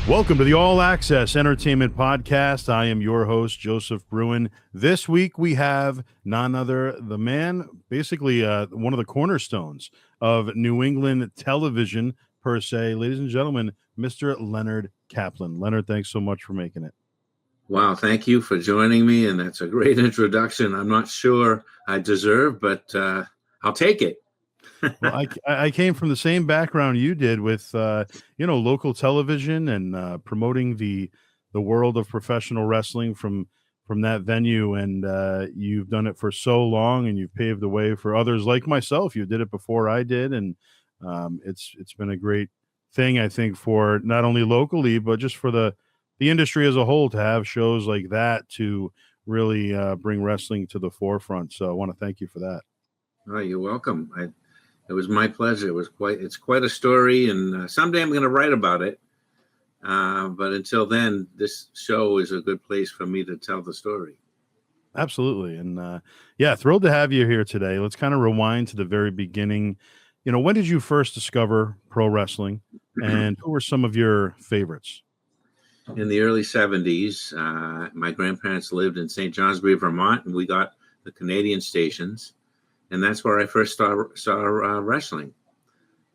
Welcome to the All Axxess Entertainment Podcast. I am your host, Joseph Bruen. This week we have none other the man, basically one of the cornerstones of New England television per se. Ladies and gentlemen, Mr. Leonard Caplan. Leonard, thanks so much for making it. Wow, thank you for joining me, and that's a great introduction. I'm not sure I deserve, but I'll take it. Well, I came from the same background you did with local television and promoting the world of professional wrestling from that venue, and you've done it for so long, and you've paved the way for others like myself. You did it before I did, and it's been a great thing, I think, for not only locally but just for the industry as a whole to have shows like that to really bring wrestling to the forefront. So I want to thank you for that. Oh, you're welcome. It was my pleasure. It's quite a story, and someday I'm going to write about it. But until then, this show is a good place for me to tell the story. Absolutely. And thrilled to have you here today. Let's kind of rewind to the very beginning. When did you first discover pro wrestling, and who were some of your favorites? In the early 70s, my grandparents lived in St. Johnsbury, Vermont, and we got the Canadian stations. And that's where I first saw wrestling.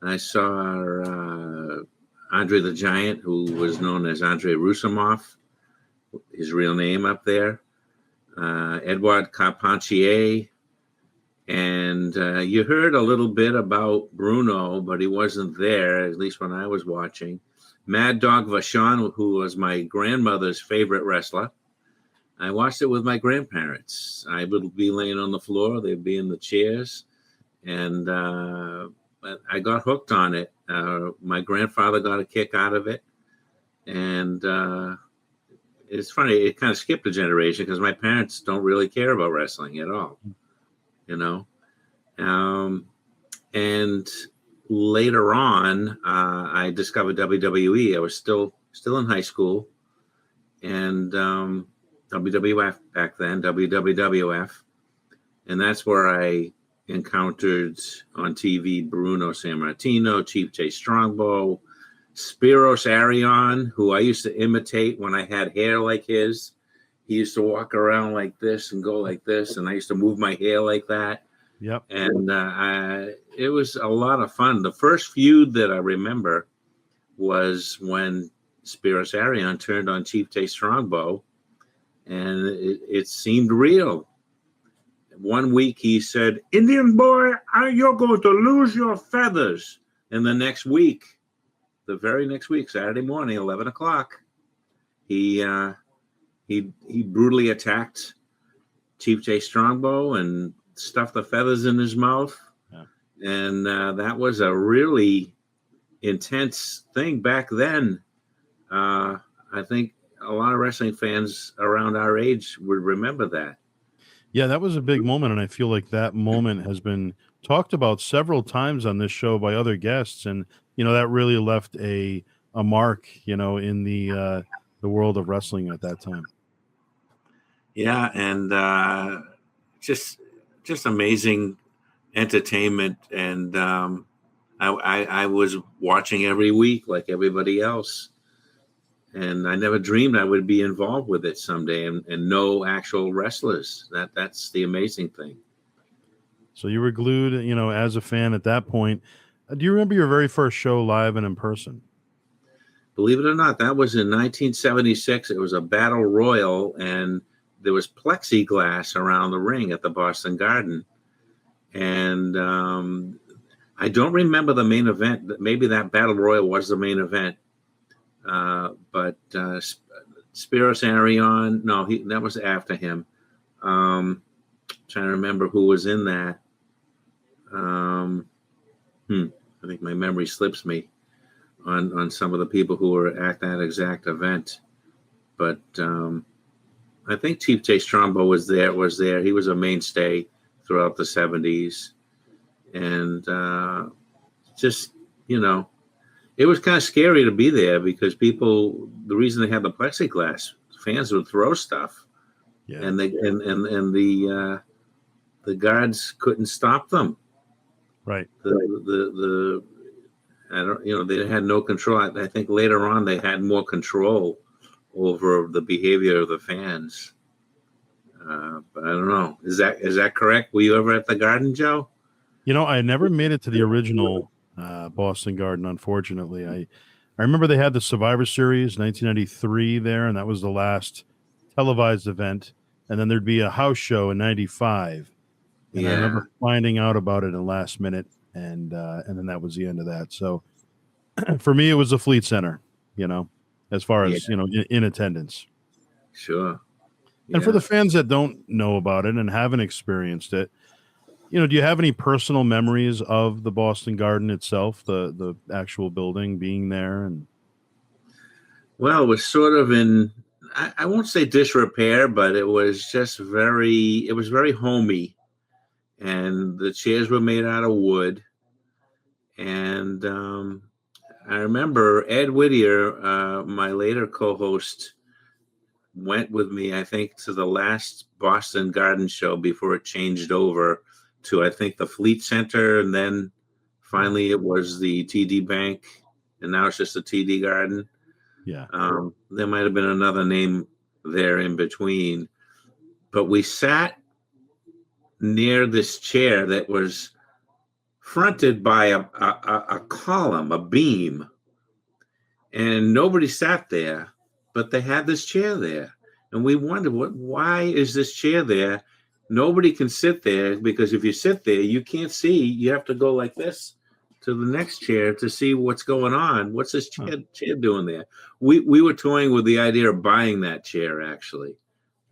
I saw Andre the Giant, who was known as Andre Roussimoff, his real name up there, Edouard Carpentier, and you heard a little bit about Bruno, but he wasn't there, at least when I was watching. Mad Dog Vachon, who was my grandmother's favorite wrestler. I watched it with my grandparents. I would be laying on the floor. They'd be in the chairs. And I got hooked on it. My grandfather got a kick out of it. And it's funny. It kind of skipped a generation because my parents don't really care about wrestling at all, And later on, I discovered WWE. I was still in high school. And WWF back then, WWF. And that's where I encountered on TV Bruno Sammartino, Chief Jay Strongbow, Spiros Arion, who I used to imitate when I had hair like his. He used to walk around like this and go like this, and I used to move my hair like that. Yep. And it was a lot of fun. The first feud that I remember was when Spiros Arion turned on Chief Jay Strongbow, and it seemed real. One week he said, "Indian boy, you're going to lose your feathers." And the very next week, Saturday morning, 11 o'clock, he brutally attacked Chief Jay Strongbow and stuffed the feathers in his mouth. Yeah. And that was a really intense thing back then. I think a lot of wrestling fans around our age would remember that. Yeah, that was a big moment, and I feel like that moment has been talked about several times on this show by other guests, and that really left a mark, in the world of wrestling at that time. Yeah, and just amazing entertainment, and I was watching every week like everybody else. And I never dreamed I would be involved with it someday and know actual wrestlers. That's the amazing thing. So you were glued, as a fan at that point. Do you remember your very first show live and in person? Believe it or not, that was in 1976. It was a battle royal, and there was plexiglass around the ring at the Boston Garden. And I don't remember the main event. Maybe that battle royal was the main event. But Spiros Arion, no, that was after him. Trying to remember who was in that. I think my memory slips me on some of the people who were at that exact event. But I think Chief Jay Strongbow was there. He was a mainstay throughout the 70s. And just you know, it was kind of scary to be there because the reason they had the plexiglass, fans would throw stuff, Yeah. and the guards couldn't stop them. Right. The I don't, they had no control. I think later on they had more control over the behavior of the fans. But I don't know. Is that correct? Were you ever at the Garden, Joe? I never made it to the original Boston Garden, unfortunately. I remember they had the Survivor Series 1993 there, and that was the last televised event. And then there'd be a house show in 95. And I remember finding out about it in the last minute, and then that was the end of that. So for me, it was the Fleet Center, as far as, in attendance. Sure. And for the fans that don't know about it and haven't experienced it, do you have any personal memories of the Boston Garden itself, the actual building being there? And well, it was sort of I won't say disrepair, but it was just very homey, and the chairs were made out of wood. And I remember Ed Whittier, my later co-host, went with me, I think, to the last Boston Garden show before it changed over to, I think, the Fleet Center, and then finally it was the TD Bank, and now it's just the TD Garden. Yeah. There might have been another name there in between, but we sat near this chair that was fronted by a column, a beam, and nobody sat there, but they had this chair there, and we wondered, why is this chair there? Nobody can sit there, because if you sit there, you can't see. You have to go like this to the next chair to see what's going on. What's this chair doing there? We were toying with the idea of buying that chair, actually.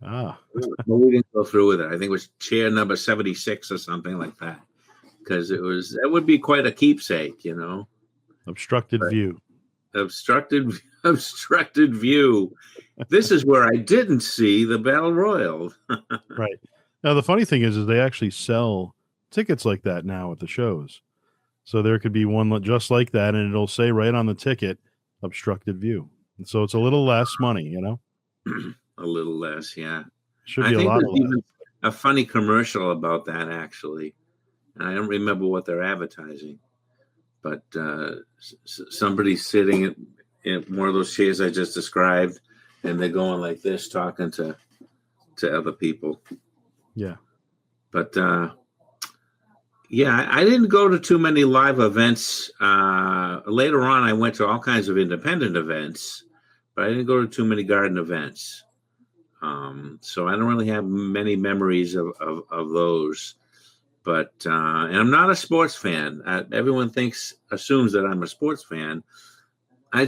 But we didn't go through with it. I think it was chair number 76 or something like that, because that would be quite a keepsake, Obstructed view. Obstructed view. This is where I didn't see the Battle Royal. Right. Now, the funny thing is they actually sell tickets like that now at the shows. So there could be one just like that, and it'll say right on the ticket, obstructed view. And so it's a little less money, A little less, yeah. Should be a lot less. Even a funny commercial about that, actually. I don't remember what they're advertising, but somebody's sitting in one of those chairs I just described, and they're going like this, talking to other people. Yeah. But I didn't go to too many live events. Later on, I went to all kinds of independent events, but I didn't go to too many garden events. So I don't really have many memories of those. But and I'm not a sports fan. Everyone assumes that I'm a sports fan. I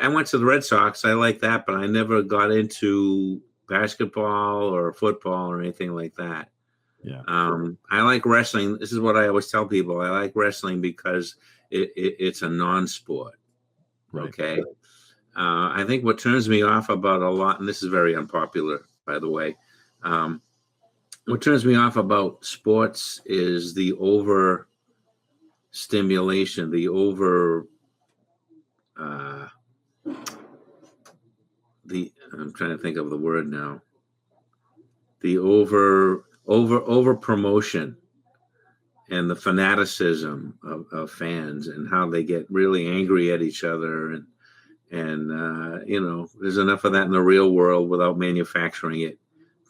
went to the Red Sox. I like that, but I never got into basketball or football or anything like that. Yeah. I like wrestling. This is what I always tell people. I like wrestling because it's a non-sport. Right. Okay. I think what turns me off about a lot, and this is very unpopular, by the way, what turns me off about sports is the over stimulation, the over I'm trying to think of the word now. The over promotion and the fanaticism of fans, and how they get really angry at each other, and there's enough of that in the real world without manufacturing it.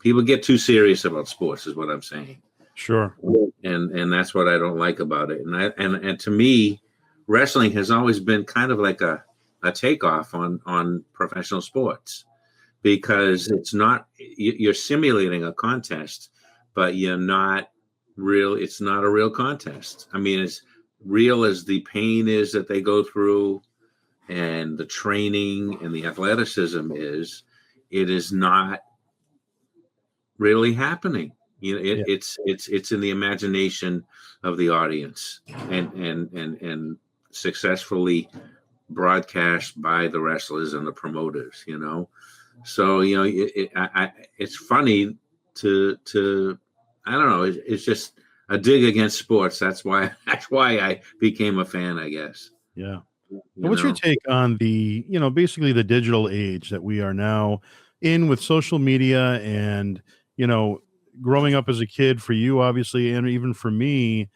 People get too serious about sports, is what I'm saying. Sure. And that's what I don't like about it. And to me, wrestling has always been kind of like a takeoff on professional sports, because you're simulating a contest, but it's not a real contest. I mean, as real as the pain is that they go through, and the training and the athleticism it is not really happening. It's in the imagination of the audience, and successfully broadcast by the wrestlers and the promoters. So it's funny to I don't know. It's just a dig against sports. That's why I became a fan, I guess. Yeah. You And what's your know, take on the, basically the digital age that we are now in with social media and, you know, growing up as a kid for you, obviously, and even for me,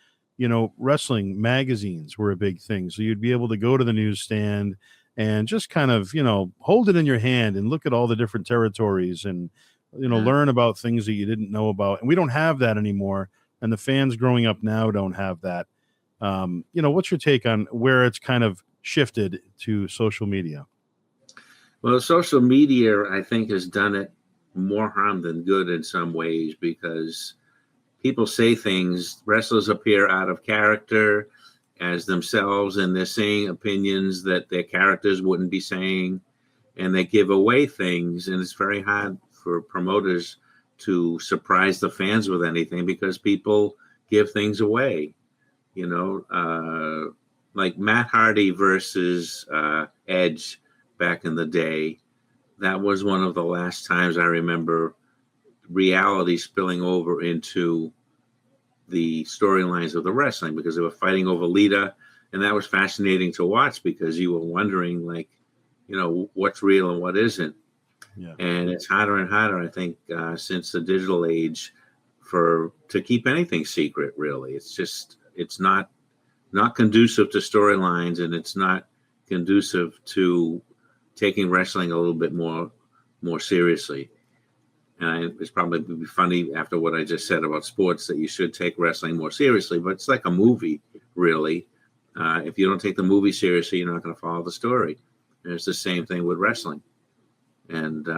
wrestling magazines were a big thing. So you'd be able to go to the newsstand and just kind of, hold it in your hand and look at all the different territories and, yeah. learn about things that you didn't know about. And we don't have that anymore. And the fans growing up now don't have that. What's your take on where it's kind of shifted to social media? Well, social media, I think, has done it more harm than good in some ways because people say things, wrestlers appear out of character as themselves, and they're saying opinions that their characters wouldn't be saying, and they give away things, and it's very hard for promoters to surprise the fans with anything because people give things away. Like Matt Hardy versus Edge back in the day. That was one of the last times I remember reality spilling over into the storylines of the wrestling because they were fighting over Lita, and that was fascinating to watch because you were wondering, like, what's real and what isn't. Yeah. And it's harder and harder, I think, since the digital age, to keep anything secret. Really, it's not conducive to storylines, and it's not conducive to taking wrestling a little bit more seriously. And it's probably be funny after what I just said about sports that you should take wrestling more seriously, but it's like a movie, really. If you don't take the movie seriously, you're not going to follow the story. And it's the same thing with wrestling. And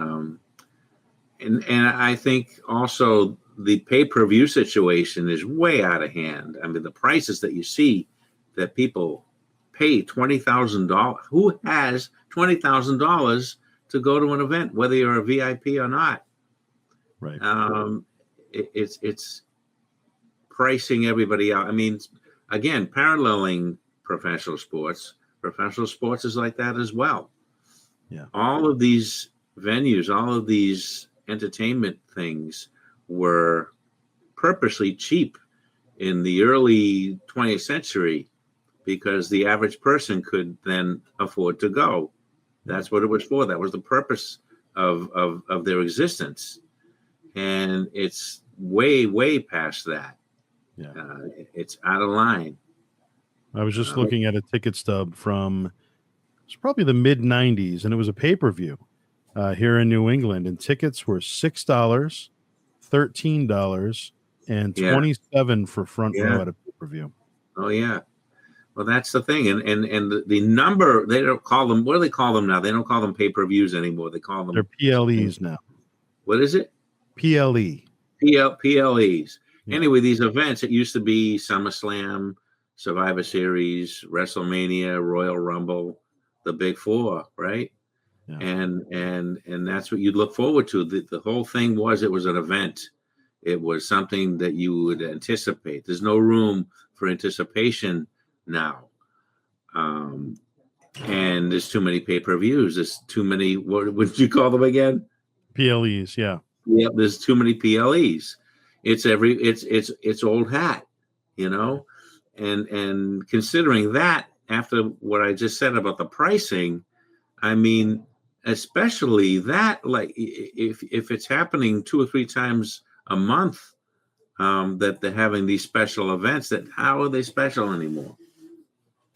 I think also the pay-per-view situation is way out of hand. I mean, the prices that you see that people pay $20,000. Who has $20,000 to go to an event, whether you're a VIP or not? Right. It's pricing everybody out. I mean, again, paralleling professional sports is like that as well. Yeah. All of these venues, all of these entertainment things were purposely cheap in the early 20th century because the average person could then afford to go. That's what it was for. That was the purpose of their existence. And it's way, way past that. Yeah. It's out of line. I was just looking at a ticket stub from it's probably the mid 90s, and it was a pay-per-view here in New England, and tickets were $6, $13, and Yeah. 27 for front Yeah. row at a pay-per-view. Oh yeah. Well, that's the thing, and the number, they don't call them. What do they call them now? They don't call them pay-per-views anymore. They call them. They're PLEs now. What is it? PLE. PLEs. Yeah. Anyway, these events, it used to be SummerSlam, Survivor Series, WrestleMania, Royal Rumble, the Big Four, right? Yeah. And that's what you'd look forward to. The whole thing was, it was an event. It was something that you would anticipate. There's no room for anticipation now. And there's too many pay-per-views. There's too many, what did you call them again? PLEs, yeah. Yep, there's too many PLEs. It's old hat, and considering that, after what I just said about the pricing, I mean, especially that, like, if it's happening 2 or 3 times a month, that they're having these special events, that how are they special anymore?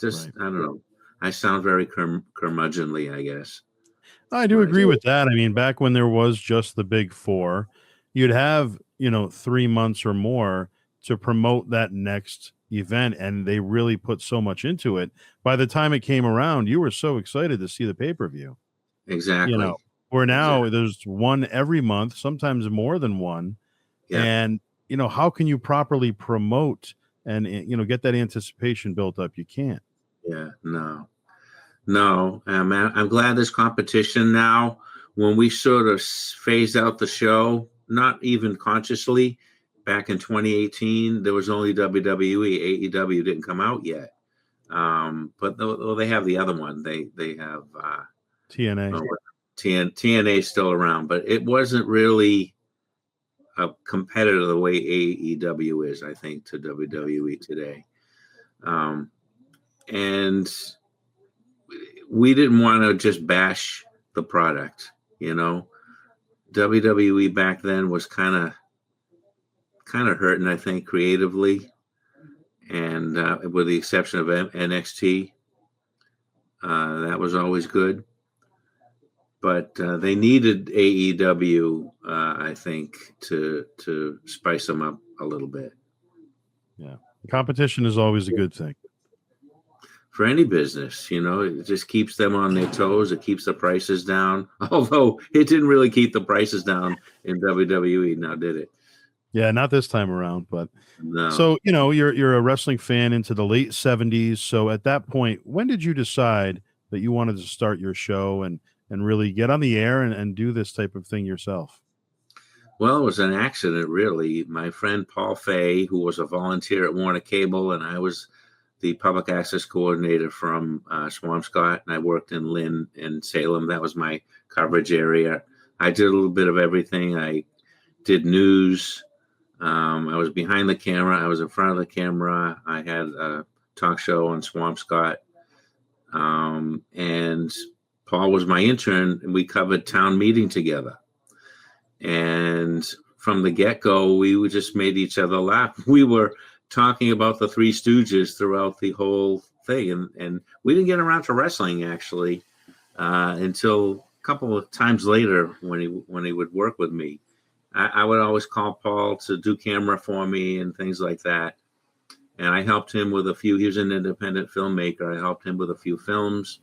Just, right. I don't know. I sound very curmudgeonly, I guess. I do agree with that. I mean, back when there was just the Big Four, you'd have, 3 months or more to promote that next event, and they really put so much into it. By the time it came around, you were so excited to see the pay-per-view. Exactly. Where now there's one every month, sometimes more than one. Yeah. And, how can you properly promote and, get that anticipation built up? You can't. Yeah, no. I'm glad there's competition now. When we sort of phased out the show, not even consciously, back in 2018, there was only WWE. AEW didn't come out yet. But they have the other one. They have TNA. TNA still around, but it wasn't really a competitor the way AEW is, I think, to WWE today. And we didn't want to just bash the product, WWE back then was kind of hurting, I think, creatively, and with the exception of NXT, that was always good. But they needed AEW, I think, to spice them up a little bit. Yeah, competition is always a good thing for any business. It just keeps them on their toes. It keeps the prices down. Although it didn't really keep the prices down in WWE, now did it? Yeah, not this time around. But no. So you're a wrestling fan into the late 70s. So at that point, when did you decide that you wanted to start your show and really get on the air and do this type of thing yourself? Well, it was an accident, really. My friend Paul Fay, who was a volunteer at Warner Cable, and I was the public access coordinator from Swampscott, and I worked in Lynn and Salem. That was my coverage area. I did a little bit of everything. I did news. I was behind the camera. I was in front of the camera. I had a talk show on Swampscott. And Paul was my intern, and we covered town meeting together. And from the get-go, we just made each other laugh. We were talking about the Three Stooges throughout the whole thing. And we didn't get around to wrestling, actually, until a couple of times later when he would work with me. I would always call Paul to do camera for me and things like that. And I helped him with a few. He was an independent filmmaker. I helped him with a few films.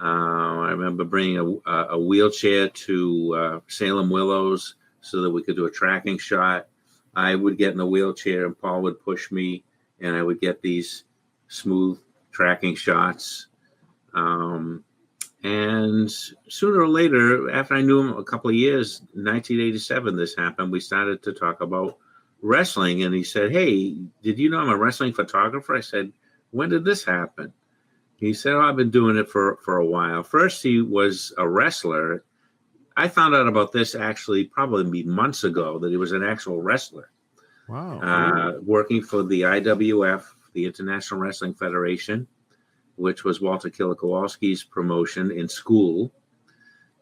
I remember bringing a wheelchair to Salem Willows so that we could do a tracking shot. I would get in the wheelchair and Paul would push me, and I would get these smooth tracking shots. And sooner or later, after I knew him a couple of years, 1987, this happened. We started to talk about wrestling, and he said, "Hey, did you know I'm a wrestling photographer?" I said, "When did this happen?" He said, "Oh, I've been doing it for a while." First, he was a wrestler. I found out about this actually probably months ago, that he was an actual wrestler. Wow. Working for the IWF, the International Wrestling Federation, which was Walter Kowalski's promotion in school.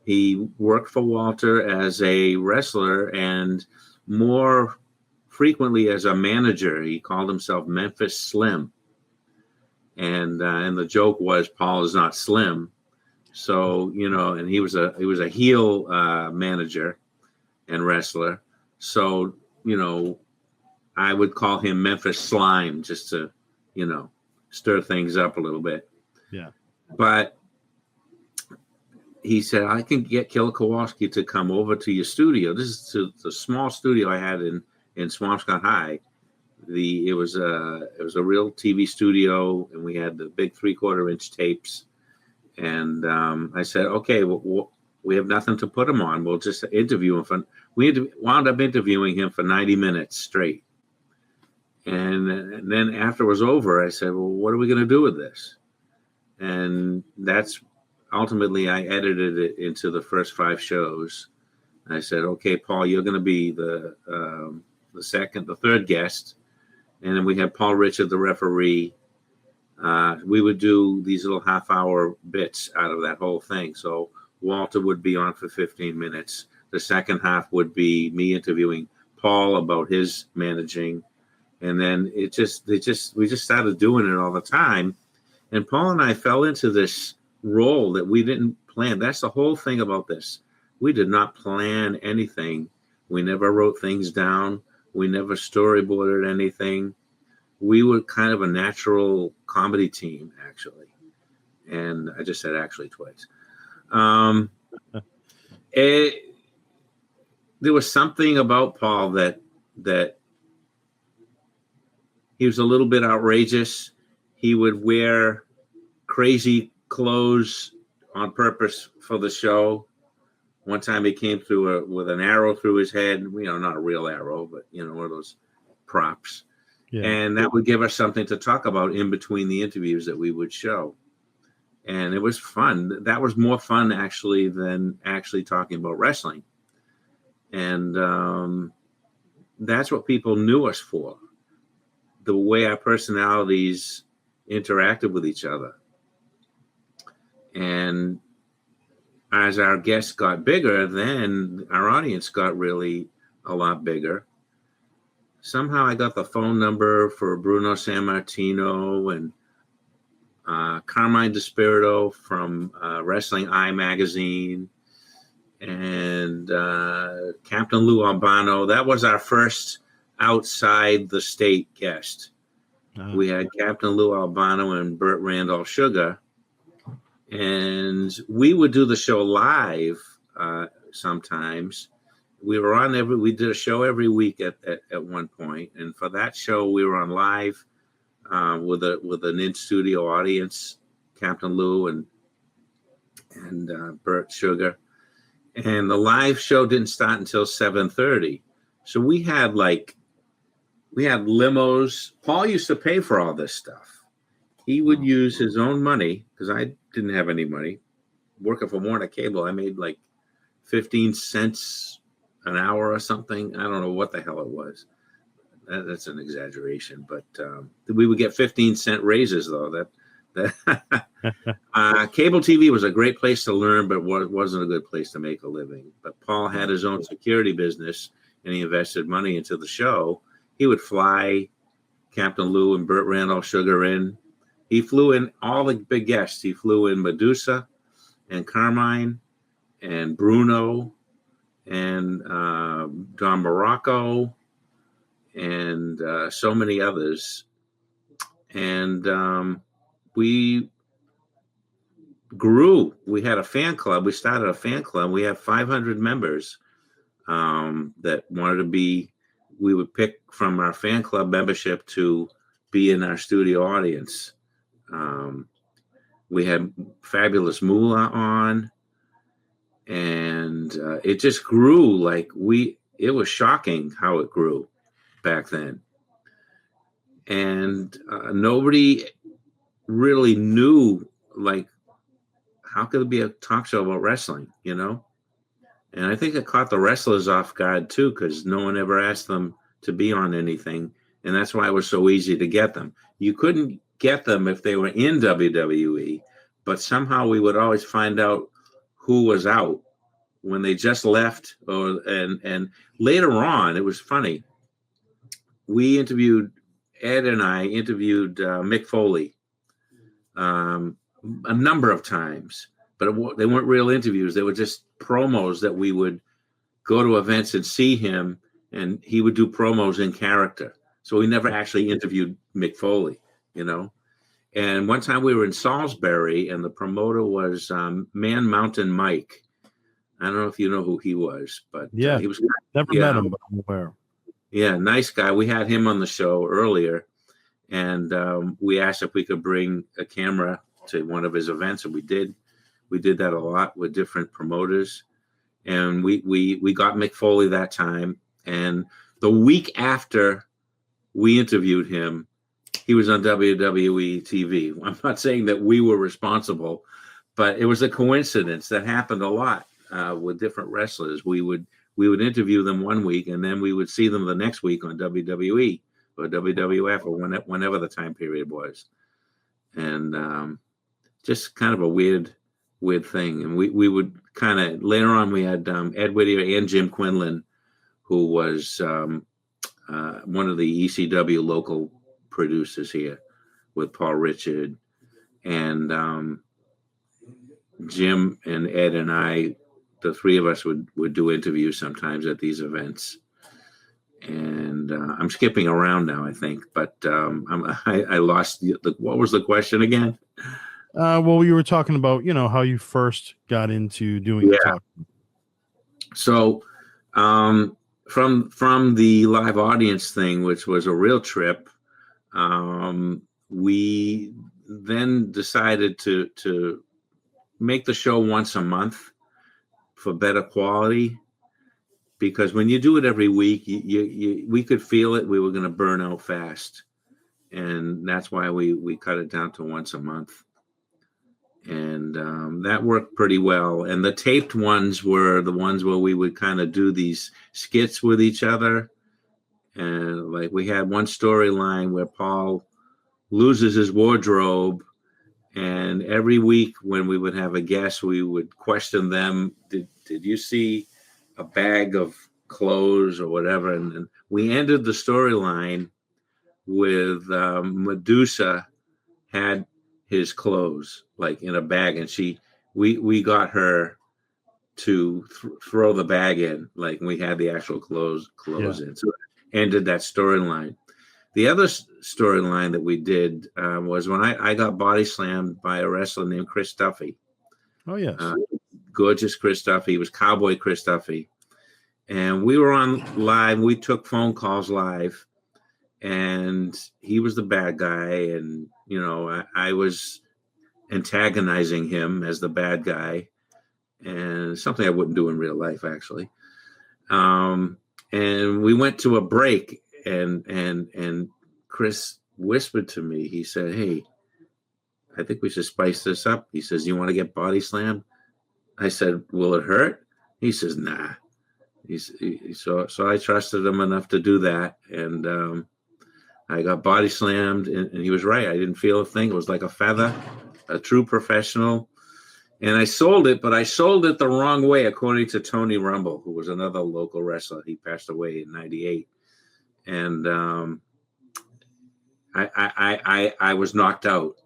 He worked for Walter as a wrestler and more frequently as a manager. He called himself Memphis Slim. And the joke was, Paul is not slim. So, and he was a heel manager and wrestler. So, I would call him Memphis Slime just to, stir things up a little bit. Yeah. But he said, "I can get Kowalski to come over to your studio." This is to the small studio I had in Swampscott High. It was a real TV studio, and we had the big 3/4-inch tapes. And I said, "Okay, we have nothing to put him on. We'll just interview him." We wound up interviewing him for 90 minutes straight. And then after it was over, I said, "Well, what are we going to do with this?" And that's ultimately, I edited it into the first 5 shows. I said, "Okay, Paul, you're going to be the third guest." And then we had Paul Richard, the referee. We would do these little half-hour bits out of that whole thing. So Walter would be on for 15 minutes. The second half would be me interviewing Paul about his managing. And then we just started doing it all the time. And Paul and I fell into this role that we didn't plan. That's the whole thing about this. We did not plan anything. We never wrote things down. We never storyboarded anything. We were kind of a natural comedy team, actually. And I just said actually twice. There was something about Paul that he was a little bit outrageous. He would wear crazy clothes on purpose for the show. One time he came through with an arrow through his head. Not a real arrow, but one of those props. Yeah. And that would give us something to talk about in between the interviews that we would show. And it was fun. That was more fun, actually, than actually talking about wrestling. And that's what people knew us for, the way our personalities interacted with each other. And as our guests got bigger, then our audience got really a lot bigger. Somehow I got the phone number for Bruno Sammartino and Carmine DeSpirito from Wrestling Eye magazine, and Captain Lou Albano. That was our first outside the state guest. We had Captain Lou Albano and Burt Randolph Sugar, and we would do the show live sometimes. We did a show every week at one point, and for that show we were on live with an in-studio audience, Captain Lou and Burt Sugar, and the live show didn't start until 7:30. So we had limos. Paul used to pay for all this stuff. He would use his own money, because I didn't have any money. Working for Warner Cable, I made like 15 cents an hour or something. I don't know what the hell it was. That's an exaggeration, but we would get 15-cent raises though. Cable TV was a great place to learn, but wasn't a good place to make a living. But Paul had his own security business, and he invested money into the show. He would fly Captain Lou and Burt Randolph Sugar in. He flew in all the big guests. He flew in Medusa and Carmine and Bruno and Don Morocco and so many others. And we grew. We had a fan club. We started a fan club. We had 500 members that wanted to be. We would pick from our fan club membership to be in our studio audience. We had Fabulous Moolah on, and it just grew it was shocking how it grew back then. And nobody really knew, how could there be a talk show about wrestling, And I think it caught the wrestlers off guard too, because no one ever asked them to be on anything. And that's why it was so easy to get them. You couldn't get them if they were in WWE, but somehow we would always find out who was out when they just left. And later on, it was funny. Ed and I interviewed Mick Foley a number of times, but they weren't real interviews. They were just promos that we would go to events and see him, and he would do promos in character. So we never actually interviewed Mick Foley, And one time we were in Salisbury, and the promoter was Man Mountain Mike. I don't know if you know who he was, but yeah, he was never met him, but I'm aware. Yeah, nice guy. We had him on the show earlier, and we asked if we could bring a camera to one of his events, and we did. We did that a lot with different promoters, and we got Mick Foley that time. And the week after we interviewed him, he was on WWE TV. I'm not saying that we were responsible, but it was a coincidence that happened a lot with different wrestlers. We would interview them one week, and then we would see them the next week on WWE or WWF or whenever the time period was. And just kind of a weird thing. And we would kind of, later on, we had Ed Whittier and Jim Quinlan, who was one of the ECW local producers here with Paul Richard. And Jim and Ed and I, the three of us would do interviews sometimes at these events. And I'm skipping around now, I think, but I lost what was the question again? Well, you were talking about, how you first got into doing the talk. So from the live audience thing, which was a real trip, we then decided to make the show once a month for better quality, because when you do it every week, we could feel it. We were going to burn out fast, and that's why we cut it down to once a month. And that worked pretty well. And the taped ones were the ones where we would kind of do these skits with each other. And we had one storyline where Paul loses his wardrobe, and And every week when we would have a guest, we would question them. Did you see a bag of clothes or whatever? And we ended the storyline with Medusa had his clothes like in a bag, and we got her to throw the bag in, like we had the actual clothes in. So it ended that storyline. The other storyline that we did was when I got body slammed by a wrestler named Chris Duffy. Oh, yes. Gorgeous Chris Duffy. He was Cowboy Chris Duffy. And we were on live. We took phone calls live. And he was the bad guy. And, I was antagonizing him as the bad guy. And something I wouldn't do in real life, actually. And we went to a break. And Chris whispered to me, he said, "Hey, I think we should spice this up." He says, "You want to get body slammed?" I said, "Will it hurt?" He says, "Nah." So I trusted him enough to do that. And I got body slammed, and he was right. I didn't feel a thing. It was like a feather, a true professional. And I sold it, but I sold it the wrong way, according to Tony Rumble, who was another local wrestler. He passed away in '98. And I was knocked out.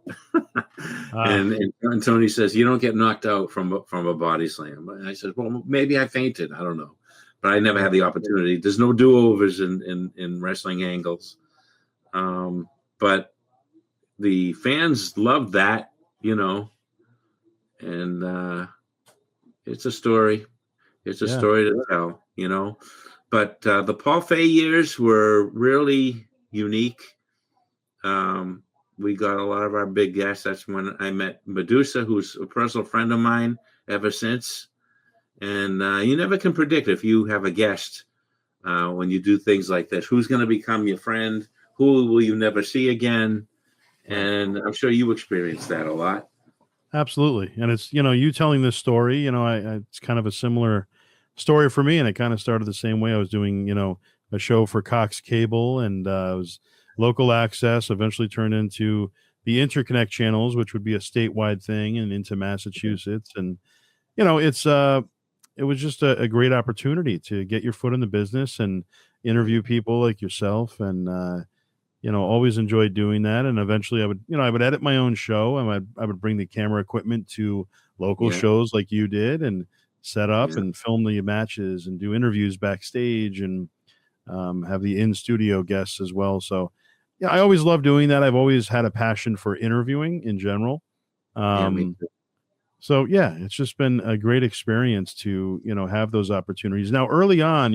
And Tony says, "You don't get knocked out from a body slam." And I said, "Well, maybe I fainted. I don't know." But I never had the opportunity. There's no do-overs in wrestling angles. But the fans loved that, and it's a story. It's a story to tell, But the Paul Fay years were really unique. We got a lot of our big guests. That's when I met Medusa, who's a personal friend of mine ever since. And you never can predict if you have a guest when you do things like this. Who's going to become your friend? Who will you never see again? And I'm sure you experienced that a lot. Absolutely. And it's, you telling this story, it's kind of a similar story for me. And it kind of started the same way. I was doing, a show for Cox Cable, and it was local access, eventually turned into the Interconnect channels, which would be a statewide thing, and into Massachusetts. And, it was just a great opportunity to get your foot in the business and interview people like yourself. And, always enjoyed doing that. And eventually I would edit my own show, and I would bring the camera equipment to local shows like you did, and set up and film the matches and do interviews backstage, and have the in-studio guests as well. So I always love doing that. I've always had a passion for interviewing in general. So it's just been a great experience to, have those opportunities. Now, early on,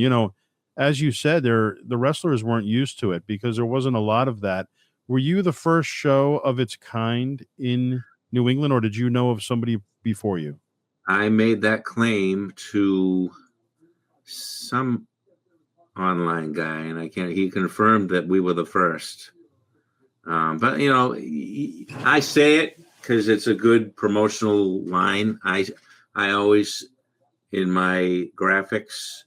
as you said, the wrestlers weren't used to it because there wasn't a lot of that. Were you the first show of its kind in New England, or did you know of somebody before you? I made that claim to some online guy, and he confirmed that we were the first. But I say it because it's a good promotional line. I always, in my graphics,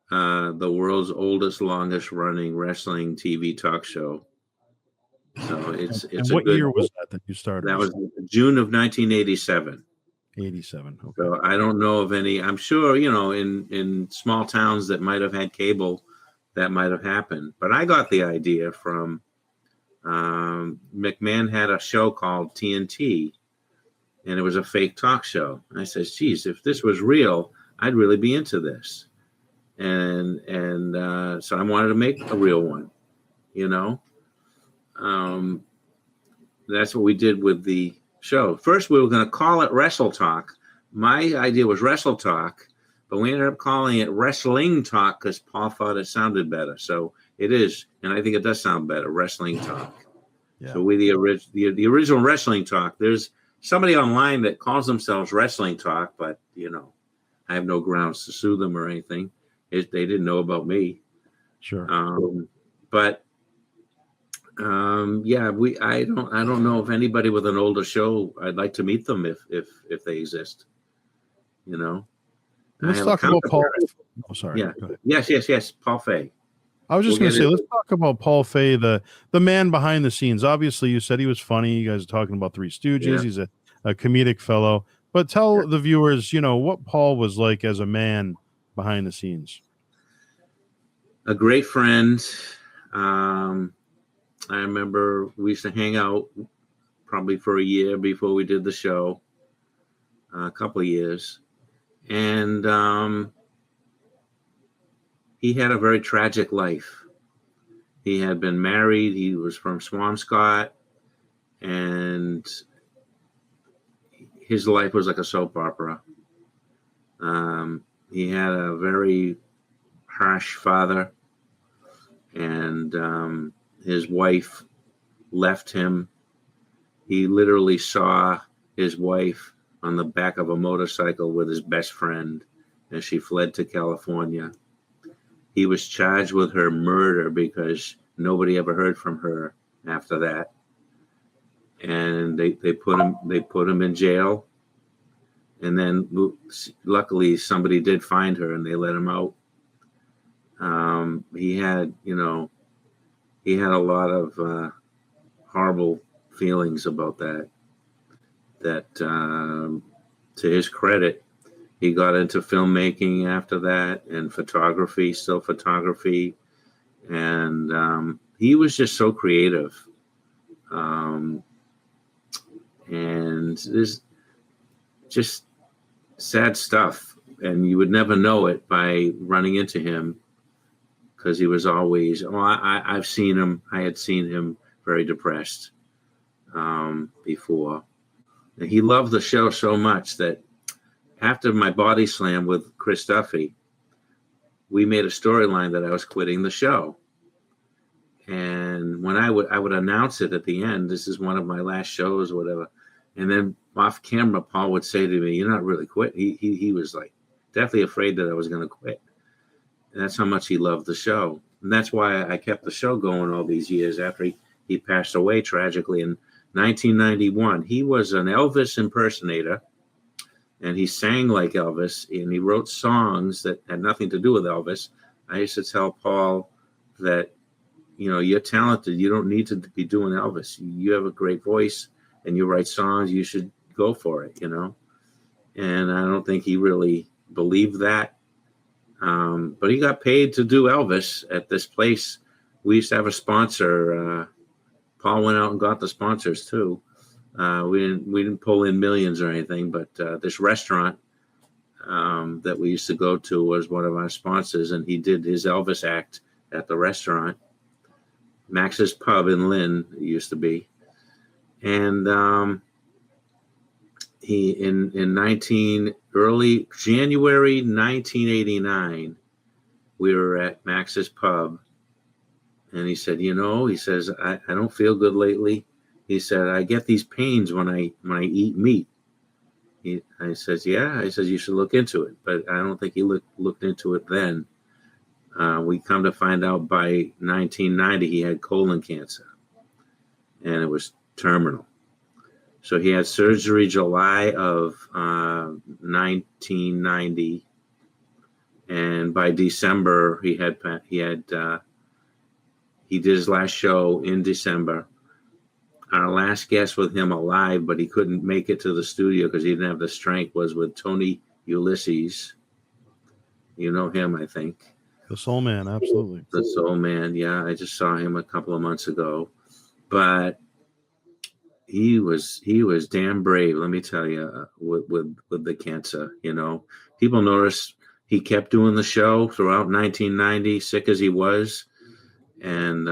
the world's oldest, longest running wrestling TV talk show. So it's and what year was that you started? That was June of 1987. 87. Okay. So I don't know of any. I'm sure, in small towns that might have had cable, that might have happened. But I got the idea from McMahon had a show called TNT, and it was a fake talk show. And I said, "Geez, if this was real, I'd really be into this." And so I wanted to make a real one, That's what we did with the show. First, we were going to call it Wrestle Talk. My idea was Wrestle Talk, but we ended up calling it Wrestling Talk because Paul thought it sounded better. So it is, and I think it does sound better, Wrestling Talk. Yeah. So we the original Wrestling Talk. There's somebody online that calls themselves Wrestling Talk, but I have no grounds to sue them or anything. They didn't know about me. Sure. But I don't know if anybody with an older show. I'd like to meet them if they exist. Let's talk about Paul. Oh, sorry. Yeah. Yes. Paul Fay. I was just We'll going to get say, it. let's talk about Paul Fay, the man behind the scenes. Obviously, you said he was funny. You guys are talking about Three Stooges. Yeah. He's a comedic fellow. But tell Yeah. the viewers, what Paul was like as a man behind the scenes. A great friend. I remember we used to hang out probably for a year before we did the show, a couple of years. And he had a very tragic life. He had been married. He was from Swampscott, and his life was like a soap opera. He had a very harsh father, and his wife left him. He literally saw his wife on the back of a motorcycle with his best friend as she fled to California. He was charged with her murder because nobody ever heard from her after that. And they put him in jail. And then luckily somebody did find her and they let him out. He had a lot of horrible feelings about that. To his credit, he got into filmmaking after that and photography, still photography. And he was just so creative. And there's just sad stuff. And you would never know it by running into him because he was always, I've seen him. I had seen him very depressed before. And he loved the show so much that after my body slam with Chris Duffy, we made a storyline that I was quitting the show. And when I would announce it at the end, this is one of my last shows, or whatever. And then off camera, Paul would say to me, "You're not really quit." He was like definitely afraid that I was going to quit. And that's how much he loved the show. And that's why I kept the show going all these years after he passed away tragically in 1991. He was an Elvis impersonator, and he sang like Elvis, and he wrote songs that had nothing to do with Elvis. I used to tell Paul that, you're talented. You don't need to be doing Elvis. You have a great voice, and you write songs. You should go for it, And I don't think he really believed that. But he got paid to do Elvis at this place. We used to have a sponsor. Paul went out and got the sponsors too. We didn't pull in millions or anything, but this restaurant that we used to go to was one of our sponsors, and he did his Elvis act at the restaurant, Max's Pub in Lynn, it used to be. And he in early January 1989, we were at Max's Pub, and he said, he says, I don't feel good lately. He said, I get these pains when I eat meat. I says, yeah. I says, you should look into it. But I don't think he looked into it then. We come to find out by 1990 he had colon cancer, and it was terminal. So he had surgery July of 1990, and by December he did his last show in December. Our last guest with him alive, but he couldn't make it to the studio because he didn't have the strength, was with Tony Ulysses. You know him, I think. The Soul Man, absolutely. The Soul Man, yeah. I just saw him a couple of months ago. But he was damn brave, let me tell you, with the cancer, People noticed he kept doing the show throughout 1990, sick as he was. And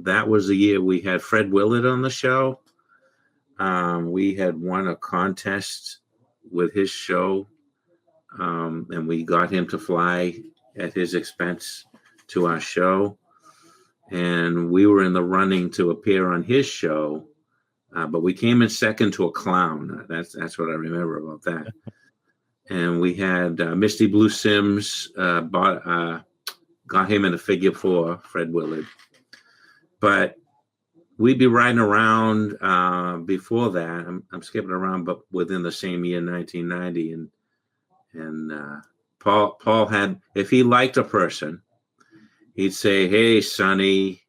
that was the year we had Fred Willard on the show. We had won a contest with his show, and we got him to fly at his expense to our show. And we were in the running to appear on his show, but we came in second to a clown. That's what I remember about that. And we had Misty Blue Sims got him in a figure 4, Fred Willard. But we'd be riding around before that. I'm skipping around, but within the same year, 1990. And Paul had, if he liked a person, he'd say, "Hey, Sonny,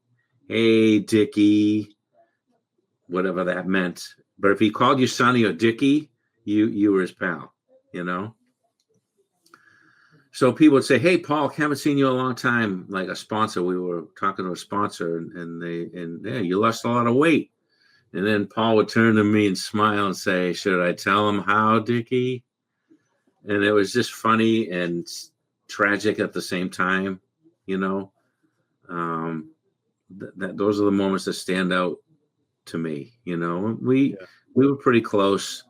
hey, Dickie," whatever that meant. But if he called you Sonny or Dickie, you were his pal, you know. So people would say, "Hey, Paul, haven't seen you in a long time." Like a sponsor, we were talking to a sponsor, and yeah, you lost a lot of weight. And then Paul would turn to me and smile and say, "Should I tell him how, Dickie?" And it was just funny and tragic at the same time, you know. Um, those are the moments that stand out to me. You know, we were pretty close,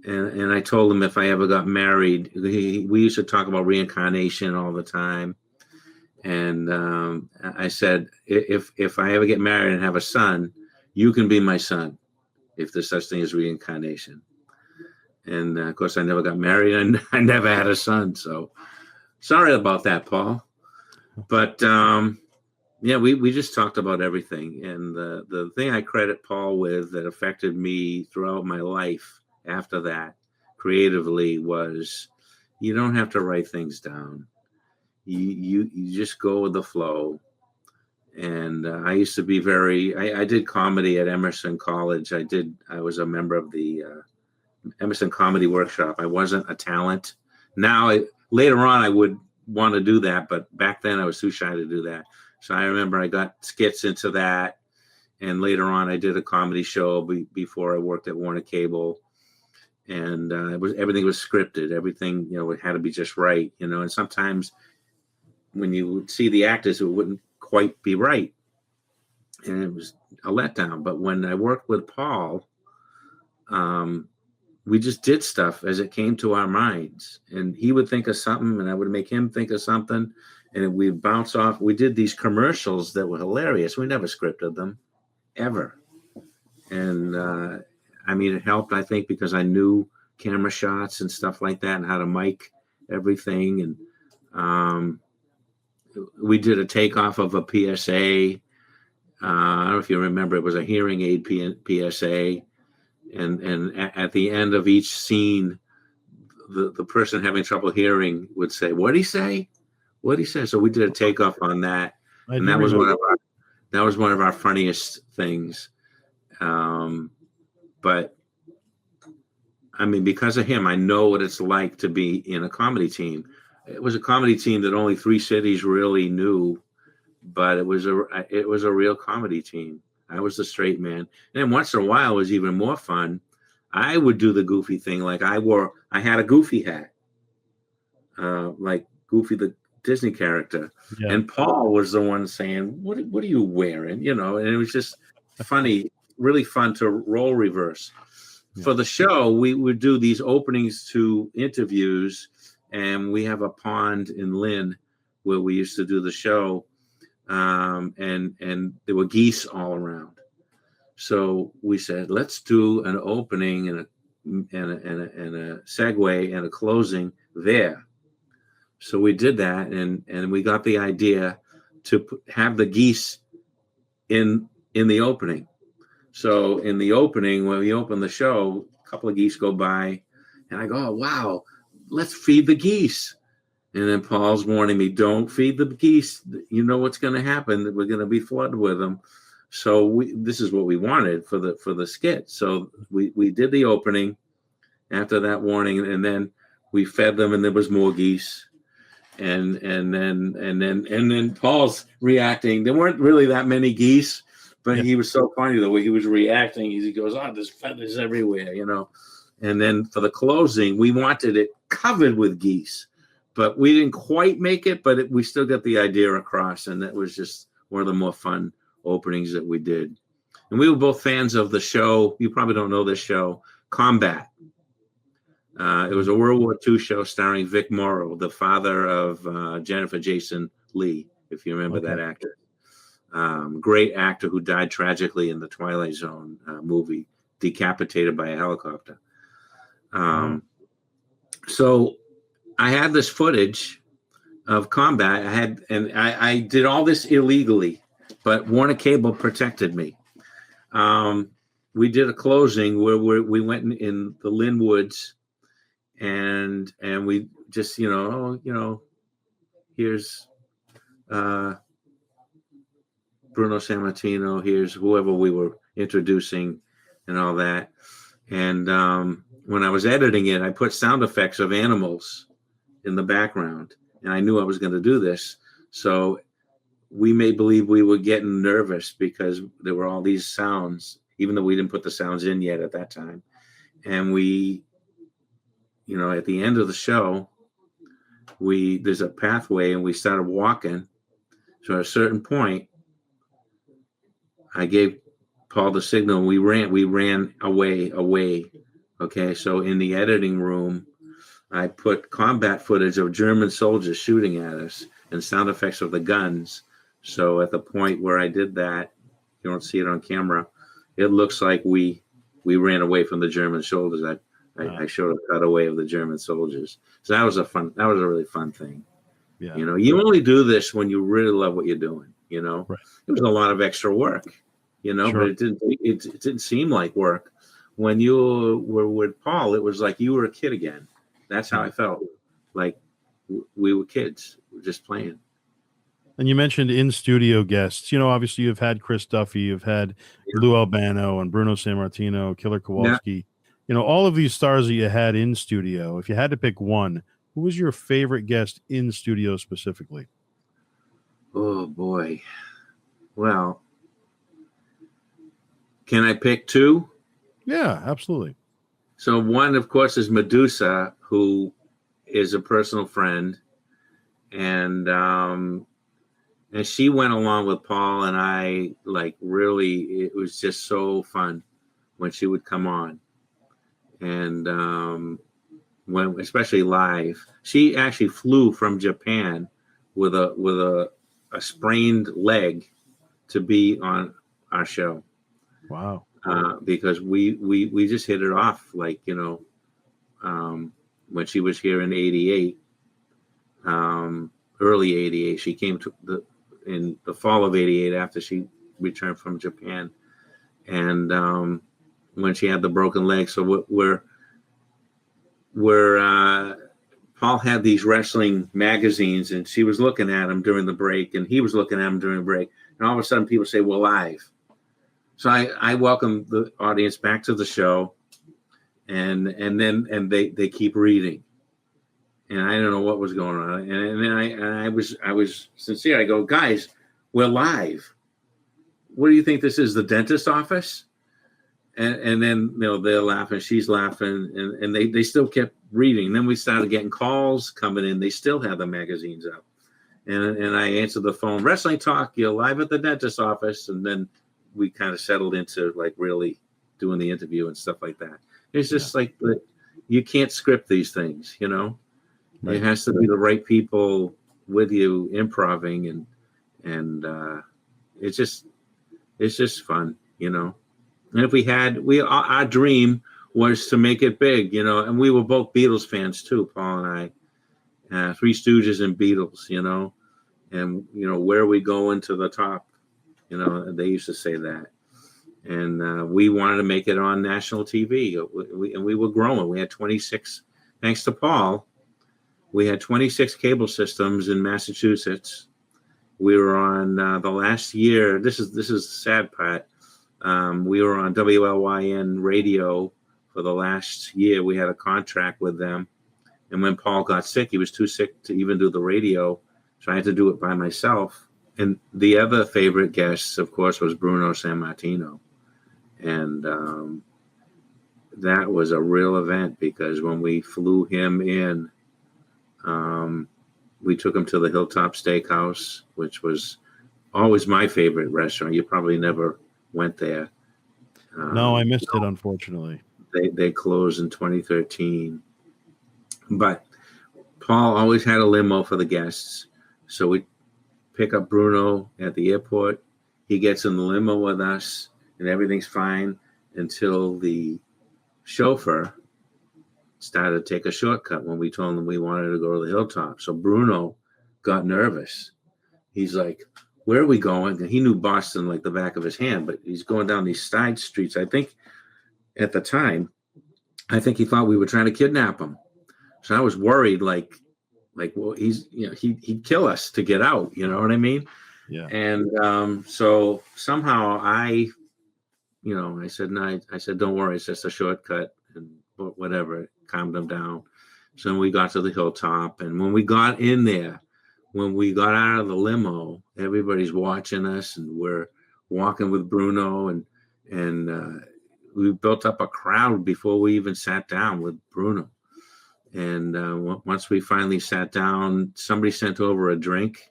and I told him if I ever got married, we used to talk about reincarnation all the time, and I said if I ever get married and have a son, you can be my son, if there's such thing as reincarnation. And of course, I never got married, and I never had a son, so sorry about that, Paul. But yeah, we just talked about everything. And the thing I credit Paul with that affected me throughout my life after that creatively was you don't have to write things down. You just go with the flow. And I used to be I did comedy at Emerson College. I was a member of the Emerson Comedy Workshop. I wasn't a talent. Now, later on, I would want to do that, but back then I was too shy to do that. So I remember I got skits into that, and later on I did a comedy show before I worked at Warner Cable, and everything was scripted. Everything, you know, it had to be just right, you know. And sometimes when you would see the actors, it wouldn't quite be right, and it was a letdown. But when I worked with Paul, we just did stuff as it came to our minds, and he would think of something, and I would make him think of something. And we'd bounce off. We did these commercials that were hilarious. We never scripted them, ever. And I mean, it helped, I think, because I knew camera shots and stuff like that and how to mic everything. And we did a takeoff of a PSA. I don't know if you remember, it was a hearing aid PSA. And at the end of each scene, the person having trouble hearing would say, "What'd he say? What'd he say?" So we did a takeoff on that, and that was one of our funniest things. But I mean, because of him, I know what it's like to be in a comedy team. It was a comedy team that only 3 cities really knew, but it was a real comedy team. I was the straight man. And then once in a while, it was even more fun. I would do the goofy thing. Like I had a Goofy hat, like Goofy the Disney character. Yeah. And Paul was the one saying, what are you wearing? You know, and it was just funny, really fun to role reverse. Yeah. For the show, we would do these openings to interviews, and we have a pond in Lynn where we used to do the show. And there were geese all around. So we said, let's do an opening and a segue and a closing there. So we did that, and we got the idea to have the geese in the opening. So in the opening, when we open the show, a couple of geese go by, and I go, "Oh, wow, let's feed the geese." And then Paul's warning me, "Don't feed the geese. You know what's going to happen. We're going to be flooded with them." So this is what we wanted for the skit. So we did the opening after that warning, and then we fed them, and there was more geese. And then Paul's reacting. There weren't really that many geese, but he was so funny the way he was reacting. He goes, "Oh, there's feathers everywhere," you know. And then for the closing, we wanted it covered with geese. But we didn't quite make it, but we still got the idea across, and that was just one of the more fun openings that we did. And we were both fans of the show. You probably don't know this show, Combat. It was a World War II show starring Vic Morrow, the father of Jennifer Jason Leigh, if you remember that actor. Great actor who died tragically in the Twilight Zone movie, decapitated by a helicopter. So I had this footage of Combat. I did all this illegally, but Warner Cable protected me. We did a closing where we went in the Lynn Woods, and we just, here's Bruno Sammartino, here's whoever we were introducing and all that. And when I was editing it, I put sound effects of animals in the background, and I knew I was going to do this. So we made believe we were getting nervous because there were all these sounds, even though we didn't put the sounds in yet at that time. And we, at the end of the show, there's a pathway, and we started walking. So at a certain point, I gave Paul the signal, and we ran away. Okay, so in the editing room, I put combat footage of German soldiers shooting at us and sound effects of the guns. So at the point where I did that, you don't see it on camera, it looks like we ran away from the German soldiers. I showed a cutaway of the German soldiers. So that was a really fun thing. Yeah. You only do this when you really love what you're doing. Right. It was a lot of extra work, Sure. but it didn't seem like work. When you were with Paul, it was like you were a kid again. That's how I felt. Like we were kids, we were just playing. And you mentioned in-studio guests. Obviously you've had Chris Duffy, you've had Lou Albano and Bruno Sammartino, Killer Kowalski. All of these stars that you had in studio. If you had to pick one, who was your favorite guest in studio specifically? Oh boy. Well, can I pick two? Yeah, absolutely. So one, of course, is Medusa, who is a personal friend, and she went along with Paul and I. Really, it was just so fun when she would come on, and when especially live, she actually flew from Japan with a sprained leg to be on our show. Wow. Because we just hit it off, when she was here in '88, early '88. She came in the fall of '88 after she returned from Japan, and when she had the broken leg. So Paul had these wrestling magazines, and she was looking at them during the break, and he was looking at them during the break, and all of a sudden people say, "We're live." So I welcome the audience back to the show, and then they keep reading, and I don't know what was going on, and then I was sincere. I go, "Guys, we're live. What do you think this is, the dentist office?" And then they're laughing, she's laughing, and they still kept reading. Then we started getting calls coming in. They still had the magazines up, and I answered the phone, "Wrestling Talk, you're live at the dentist office," and then we kind of settled into really doing the interview and stuff like that. It's just you can't script these things, Right. It has to be the right people with you improvising, and it's just fun, And if our dream was to make it big, and we were both Beatles fans too, Paul and I, Three Stooges and Beatles, and where are we going to the top? They used to say that. And we wanted to make it on national TV. And we were growing. We had 26, thanks to Paul, we had 26 cable systems in Massachusetts. We were on the last year. This is the sad part. We were on WLYN radio for the last year. We had a contract with them. And when Paul got sick, he was too sick to even do the radio. So I had to do it by myself. And the other favorite guest, of course, was Bruno Sammartino. And that was a real event because when we flew him in, we took him to the Hilltop Steakhouse, which was always my favorite restaurant. You probably never went there. No, I missed it, unfortunately. They closed in 2013. But Paul always had a limo for the guests. So we pick up Bruno at the airport. He gets in the limo with us, and everything's fine until the chauffeur started to take a shortcut when we told him we wanted to go to the Hilltop. So Bruno got nervous. He's like, "Where are we going?" And he knew Boston like the back of his hand, but he's going down these side streets. I think at the time, he thought we were trying to kidnap him. So I was worried, well, he'd kill us to get out. You know what I mean? Yeah. And so somehow I said, no, I said, don't worry, it's just a shortcut, and whatever, it calmed them down. So we got to the hilltop, and when we got in there, when we got out of the limo, everybody's watching us, and we're walking with Bruno, and we built up a crowd before we even sat down with Bruno. And once we finally sat down, somebody sent over a drink,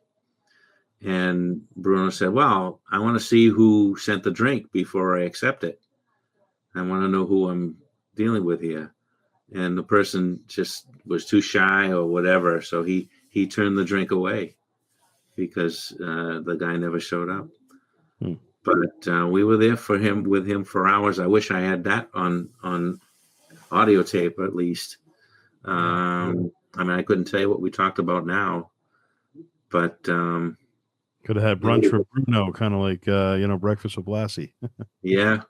and Bruno said, well, I want to see who sent the drink before I accept it. I want to know who I'm dealing with here. And the person just was too shy or whatever, so he turned the drink away because the guy never showed up. But we were there with him for hours. I wish I had that on audio tape at least. I mean, I couldn't tell you what we talked about now, but could have had brunch for Bruno, kind of like breakfast with Lassie. yeah,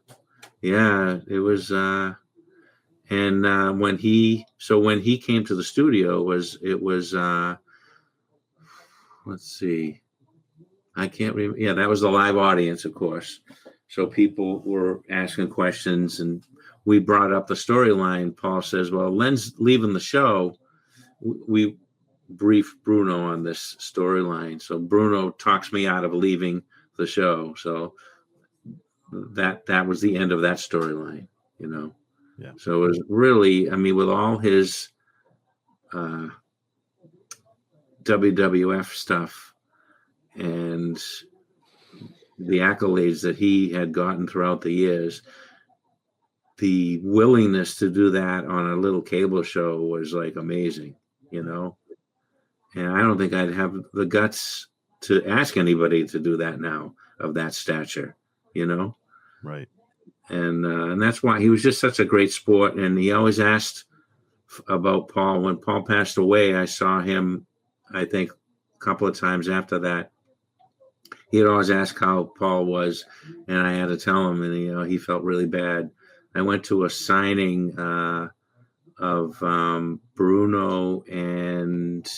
it was. And when he came to the studio, it was let's see, I can't remember. Yeah, that was the live audience, of course. So people were asking questions, and we brought up the storyline. Paul says, well, Len's leaving the show. We briefed Bruno on this storyline. So Bruno talks me out of leaving the show. So that was the end of that storyline, Yeah. So it was really, I mean, with all his WWF stuff and the accolades that he had gotten throughout the years, the willingness to do that on a little cable show was like amazing, And I don't think I'd have the guts to ask anybody to do that now of that stature, Right. And that's why he was just such a great sport. And he always asked about Paul. When Paul passed away, I saw him, I think, a couple of times after that. He'd always ask how Paul was, and I had to tell him, and he felt really bad. I went to a signing of Bruno and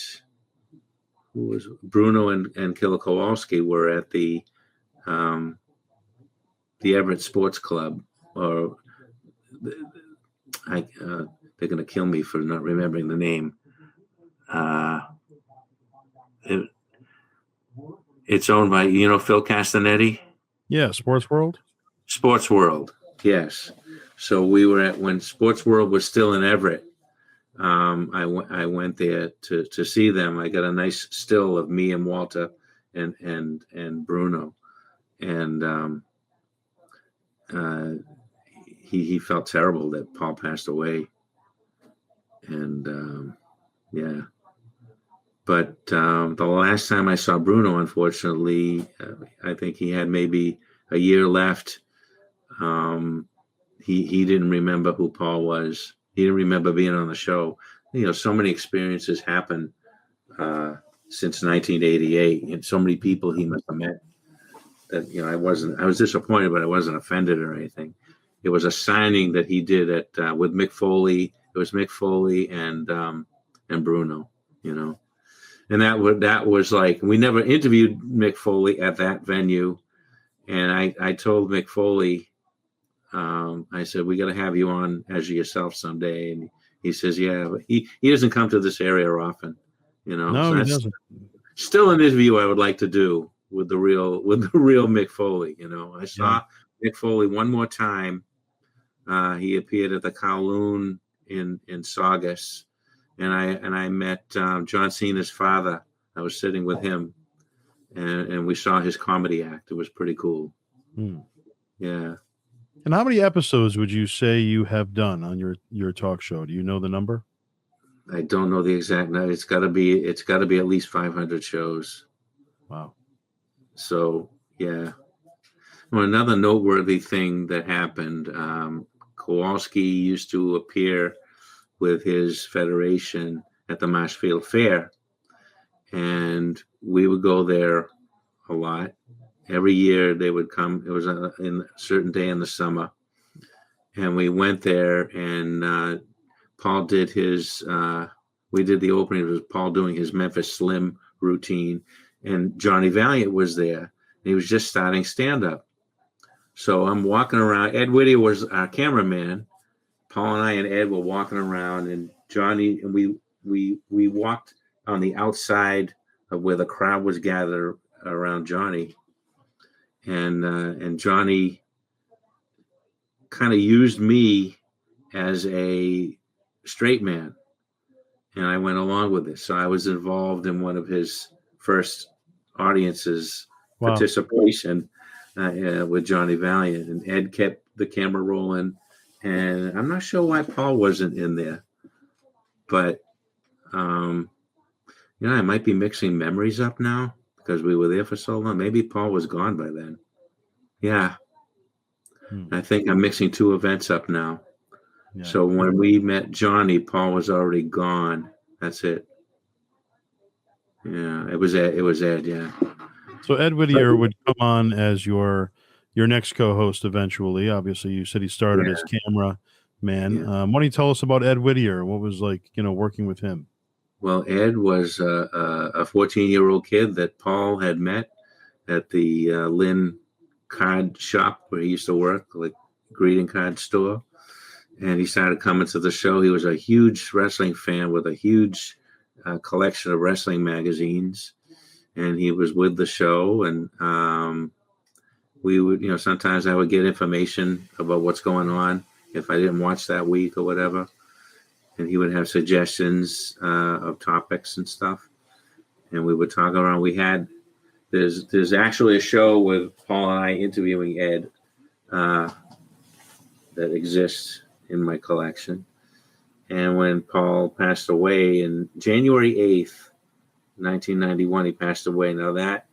Killer Kowalski were at the Everett Sports Club, or they're going to kill me for not remembering the name. It's owned by, Phil Castanetti? Yeah, Sports World? Sports World, yes. So we were when Sports World was still in Everett. I went there to see them. I got a nice still of me and Walter and Bruno. And he felt terrible that Paul passed away. And yeah. But the last time I saw Bruno, unfortunately, I think he had maybe a year left. He didn't remember who Paul was. He didn't remember being on the show. So many experiences happened since 1988, and so many people he must have met that I was disappointed, but I wasn't offended or anything. It was a signing that he did with Mick Foley. It was Mick Foley and Bruno, And that was like, we never interviewed Mick Foley at that venue. And I told Mick Foley, I said, we got to have you on as yourself someday. And he says, yeah, but he doesn't come to this area often, No, so he doesn't. Still an interview I would like to do with the real Mick Foley. I saw Mick Foley one more time. He appeared at the Kowloon in Saugus. And I met John Cena's father. I was sitting with him, and we saw his comedy act. It was pretty cool. Yeah. And how many episodes would you say you have done on your talk show? Do you know the number? I don't know the exact number. It's got to be at least 500 shows. Wow. So yeah. Well, another noteworthy thing that happened. Kowalski used to appear with his federation at the Marshfield Fair, and we would go there a lot. Every year they would come. It was in a certain day in the summer, and we went there. And Paul did his. We did the opening. It was Paul doing his Memphis Slim routine, and Johnny Valiant was there. He was just starting stand-up. So I'm walking around. Ed Whittier was our cameraman. Paul and I and Ed were walking around, and Johnny, and we walked on the outside of where the crowd was gathered around Johnny, and Johnny kind of used me as a straight man, and I went along with it. So I was involved in one of his first audiences participation with Johnny Valiant, and Ed kept the camera rolling. And I'm not sure why Paul wasn't in there, but I might be mixing memories up now because we were there for so long. Maybe Paul was gone by then. Yeah. I think I'm mixing two events up now. Yeah. So when we met Johnny, Paul was already gone. That's it. Yeah, it was Ed. Yeah. So Ed Whittier would come on as your next co-host eventually. Obviously, you said he started as camera man. Yeah. Why don't you tell us about Ed Whittier? What was like, working with him? Well, Ed was a 14-year-old kid that Paul had met at the Lynn card shop where he used to work, like greeting card store. And he started coming to the show. He was a huge wrestling fan with a huge collection of wrestling magazines. And he was with the show. And we would, sometimes I would get information about what's going on if I didn't watch that week or whatever. And he would have suggestions of topics and stuff. And we would talk around. There's actually a show with Paul and I interviewing Ed that exists in my collection. And when Paul passed away in January 8th, 1991, he passed away. Now that,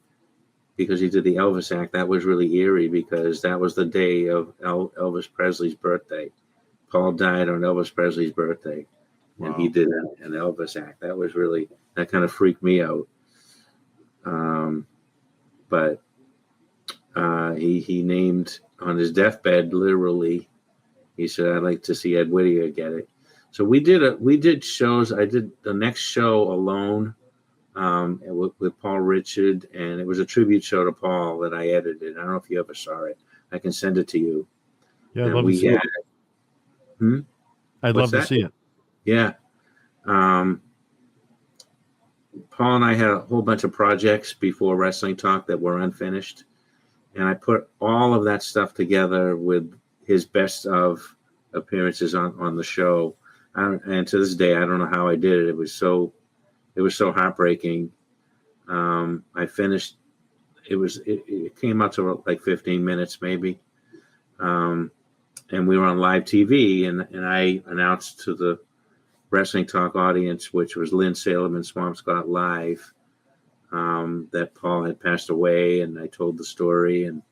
because he did the Elvis act, that was really eerie because that was the day of Elvis Presley's birthday. Paul died on Elvis Presley's birthday. And he did an Elvis act. That kind of freaked me out. But he named on his deathbed, literally, he said, "I'd like to see Ed Whittier get it." So we did shows. I did the next show alone with Paul Richard, and it was a tribute show to Paul that I edited. I don't know if you ever saw it. I can send it to you. Yeah, I'd love to see it. I'd love to see it. Yeah. Paul and I had a whole bunch of projects before Wrestling Talk that were unfinished. And I put all of that stuff together with his best of appearances on the show. And to this day, I don't know how I did it. It was so heartbreaking. I finished, it came out to like 15 minutes maybe. And we were on live TV, and I announced to the Wrestling Talk audience, which was Lynn Salem and Swampscott Live, that Paul had passed away, and I told the story. And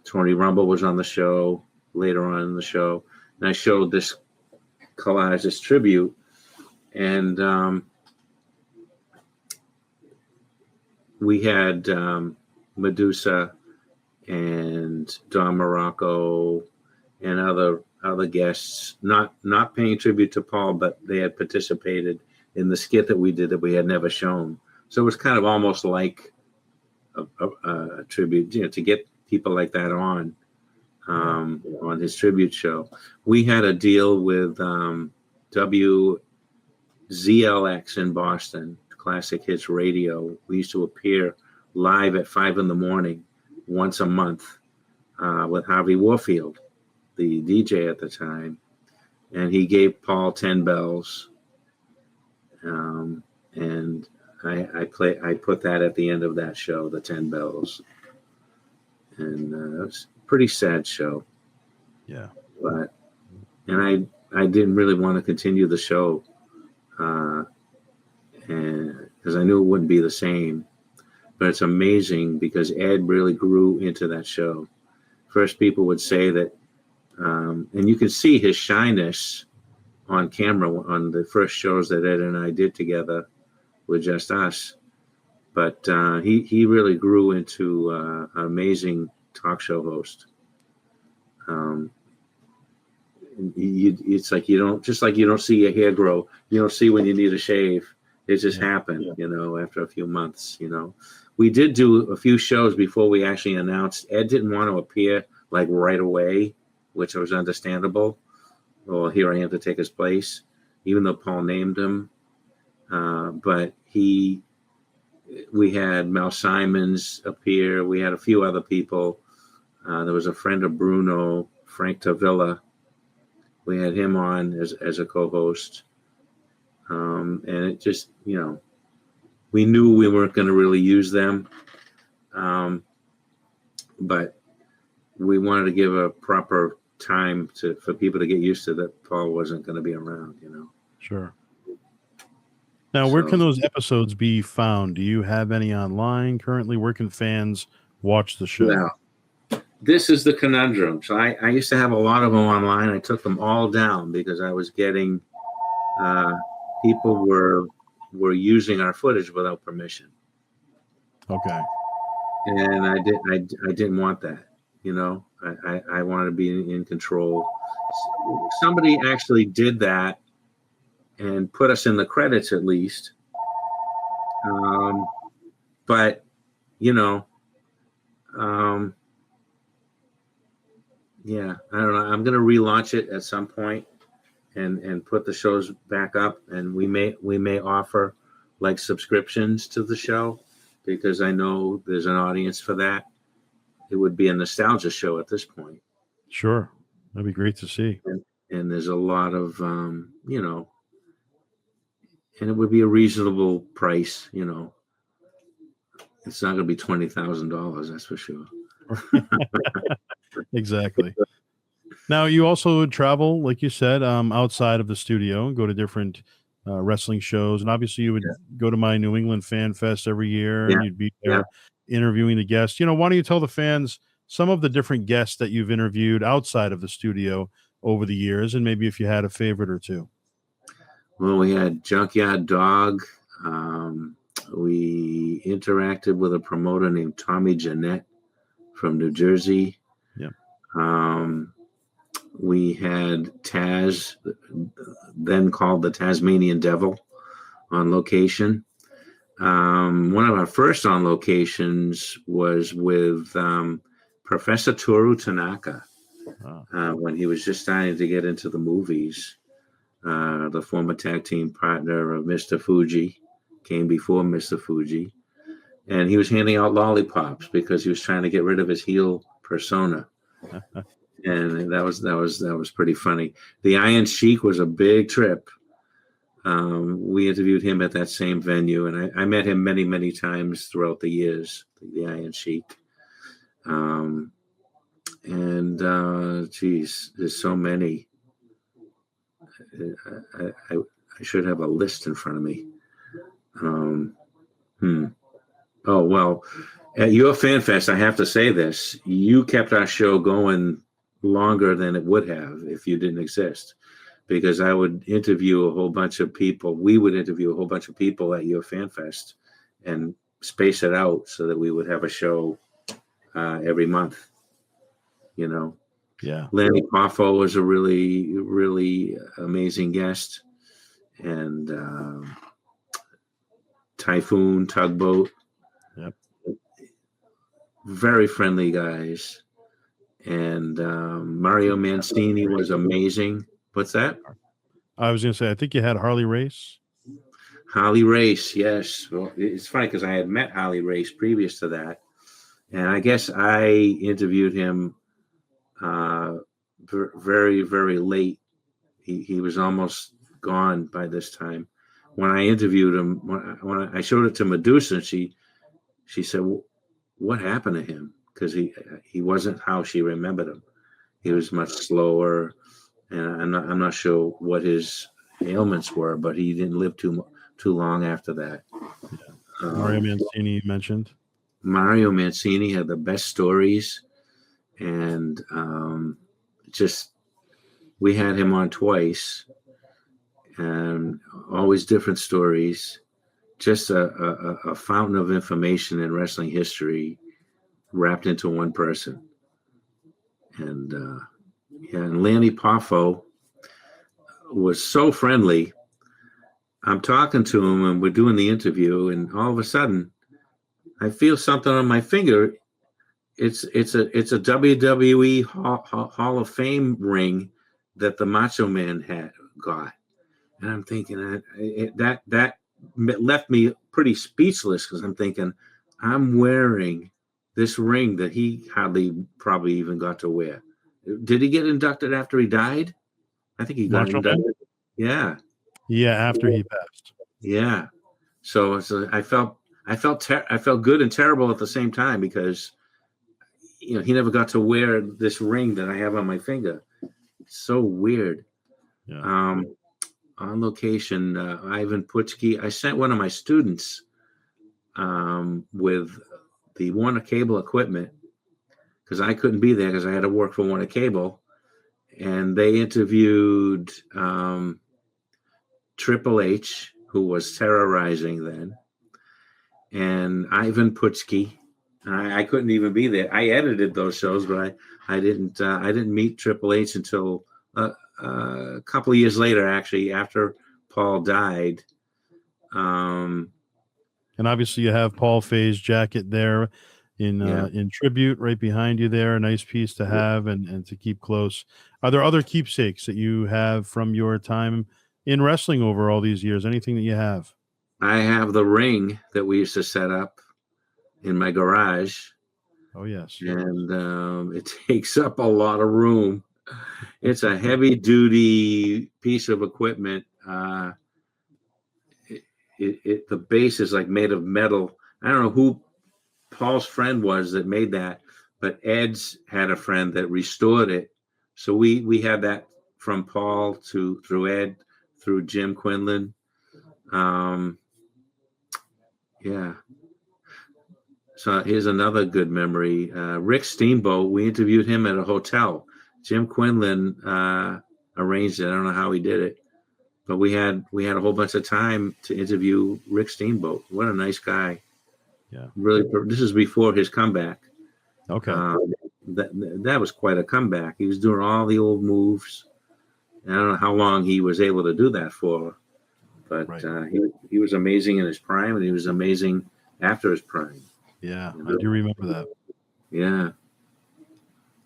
Tony Rumble was on the show later on in the show, and I showed this collage, this tribute, and we had Medusa and Don Morocco and other guests, not paying tribute to Paul, but they had participated in the skit that we did that we had never shown. So it was kind of almost like a tribute, to get people like that on his tribute show. We had a deal with WZLX in Boston, Classic Hits Radio. We used to appear live at 5 a.m. once a month with Harvey Warfield, the DJ at the time, and he gave Paul 10 bells, and I put that at the end of that show, the 10 bells, and it was a pretty sad show. Yeah, and I didn't really want to continue the show, and because I knew it wouldn't be the same. But it's amazing because Ed really grew into that show. First, people would say that, and you can see his shyness on camera on the first shows that Ed and I did together with just us. But he really grew into an amazing talk show host. It's like you don't see your hair grow. You don't see when you need a shave. It just happened, after a few months, We did do a few shows before we actually announced. Ed didn't want to appear like right away, which was understandable. Well, here I am to take his place, even though Paul named him. But we had Mel Simons appear. We had a few other people. There was a friend of Bruno, Frank Tavilla. We had him on as a co-host. And it just, we knew we weren't going to really use them. But we wanted to give a proper time for people to get used to that Paul wasn't going to be around, Sure. Now, where can those episodes be found? Do you have any online currently? Where can fans watch the show? Well, this is the conundrum. So I used to have a lot of them online. I took them all down because I was getting people were using our footage without permission. Okay. And I didn't want that. I wanted to be in control. Somebody actually did that and put us in the credits at least. But yeah, I don't know. I'm going to relaunch it at some point and put the shows back up, and we may offer like subscriptions to the show because I know there's an audience for that. It would be a nostalgia show at this point. Sure. That'd be great to see. And there's a lot of, and it would be a reasonable price, It's not going to be $20,000, that's for sure. Exactly. Now, you also would travel, like you said, outside of the studio and go to different wrestling shows. And obviously you would go to my New England Fan Fest every year and you'd be there interviewing the guests. Why don't you tell the fans some of the different guests that you've interviewed outside of the studio over the years, and maybe if you had a favorite or two? Well, we had Junkyard Dog. We interacted with a promoter named Tommy Jeanette from New Jersey. Yep. We had Taz, then called the Tasmanian Devil, on location. One of our first on locations was with Professor Toru Tanaka when he was just starting to get into the movies. The former tag team partner of Mr. Fuji, came before Mr. Fuji, and he was handing out lollipops because he was trying to get rid of his heel persona. And that was pretty funny. The Iron Sheik was a big trip. We interviewed him at that same venue, and I met him many, many times throughout the years, the Iron Sheik. Geez, there's so many. I should have a list in front of me. Oh, well, at your Fan Fest, I have to say this. You kept our show going longer than it would have if you didn't exist, because I would interview a whole bunch of people. We would interview a whole bunch of people at your Fan Fest and space it out so that we would have a show every month, Yeah. Lanny Poffo was a really, really amazing guest. And Typhoon, Tugboat. Yep. Very friendly guys. And Mario Mancini was amazing. What's that? I was going to say, I think you had Harley Race. Harley Race, yes. Well, it's funny because I had met Harley Race previous to that. And I guess I interviewed him very, very late. He was almost gone by this time. When I interviewed him, when I showed it to Medusa, and she said, "What happened to him?" Because he wasn't how she remembered him. He was much slower, and I'm not sure what his ailments were, but he didn't live too long after that. Yeah. Mario Mancini you mentioned. Mario Mancini had the best stories, and just we had him on twice, and always different stories. Just a fountain of information in wrestling history wrapped into one person. And and Lanny Poffo was so friendly. I'm talking to him and we're doing the interview, and all of a sudden I feel something on my finger. It's a WWE Hall of Fame ring that the Macho Man had got, and I'm thinking that left me pretty speechless because I'm thinking I'm wearing this ring that he hardly probably even got to wear. Did he get inducted after he died? I think he got Macho Man? inducted. Yeah, Yeah, after he passed. yeah. So I felt good and terrible at the same time because he never got to wear this ring that I have on my finger. It's so weird. Yeah. On location, Ivan Putski. I sent one of my students with the Warner Cable equipment because I couldn't be there because I had to work for Warner Cable, and they interviewed Triple H, who was terrorizing then, and Ivan Putski. I couldn't even be there. I edited those shows, but I didn't meet Triple H until a couple of years later, actually, after Paul died. And obviously you have Paul Fay's jacket there in tribute right behind you there. A nice piece to have and to keep close. Are there other keepsakes that you have from your time in wrestling over all these years? Anything that you have? I have the ring that we used to set up in my garage. Oh, yes. And it takes up a lot of room. It's a heavy duty piece of equipment. The base is like made of metal. I don't know who Paul's friend was that made that, but Ed's had a friend that restored it. So we had that from Paul through Ed, through Jim Quinlan. Yeah. So here's another good memory. Rick Steamboat, we interviewed him at a hotel. Jim Quinlan arranged it. I don't know how he did it, but we had a whole bunch of time to interview Rick Steamboat. What a nice guy. Yeah. Really, this is before his comeback. Okay. That was quite a comeback. He was doing all the old moves. I don't know how long he was able to do that for, but right. He was amazing in his prime, and he was amazing after his prime. Yeah, I do remember that. Yeah.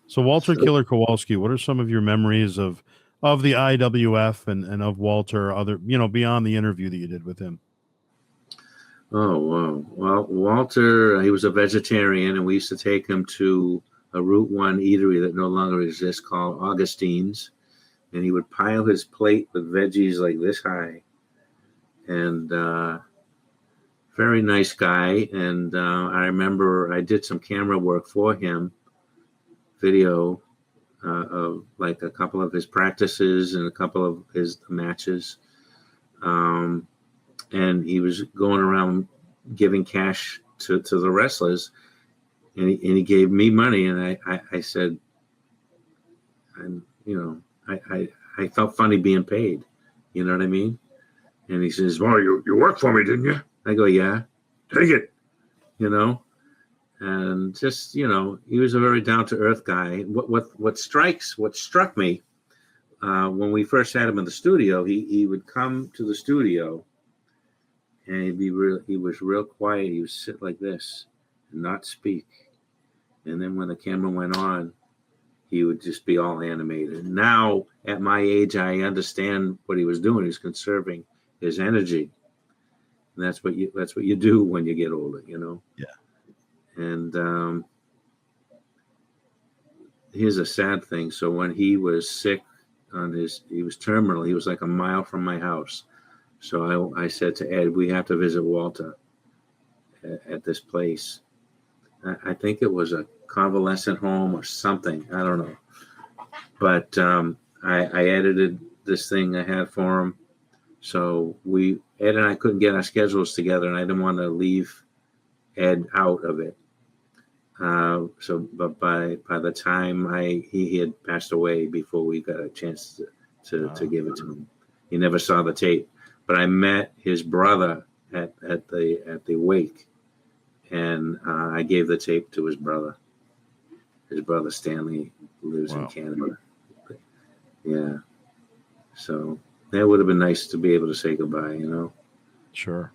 So Walter Killer Kowalski, what are some of your memories of the IWF and of Walter, other beyond the interview that you did with him? Oh, wow. Well, Walter, he was a vegetarian, and we used to take him to a Route 1 eatery that no longer exists called Augustine's, and he would pile his plate with veggies like this high. And very nice guy. And I remember I did some camera work for him, video of like a couple of his practices and a couple of his matches. And he was going around giving cash to the wrestlers, and he gave me money, and I said, I felt funny being paid, you know what I mean? And he says, "Well, you worked for me, didn't you?" I go, "Yeah, take it," and just he was a very down to earth guy. What struck me when we first had him in the studio, he would come to the studio. And he was real quiet. He would sit like this and not speak. And then when the camera went on, he would just be all animated. Now, at my age, I understand what he was doing. He was conserving his energy. And that's what you do when you get older, Yeah. And here's a sad thing. So when he was sick he was terminal. He was like a mile from my house. So I said to Ed, we have to visit Walter at this place. I think it was a convalescent home or something. I don't know. But I edited this thing I had for him. So Ed and I couldn't get our schedules together, and I didn't want to leave Ed out of it. But by the time he had passed away before we got a chance to give it to him. He never saw the tape. But I met his brother at the wake, and I gave the tape to his brother. His brother Stanley lives in Canada. Yeah. So that would have been nice to be able to say goodbye, Sure.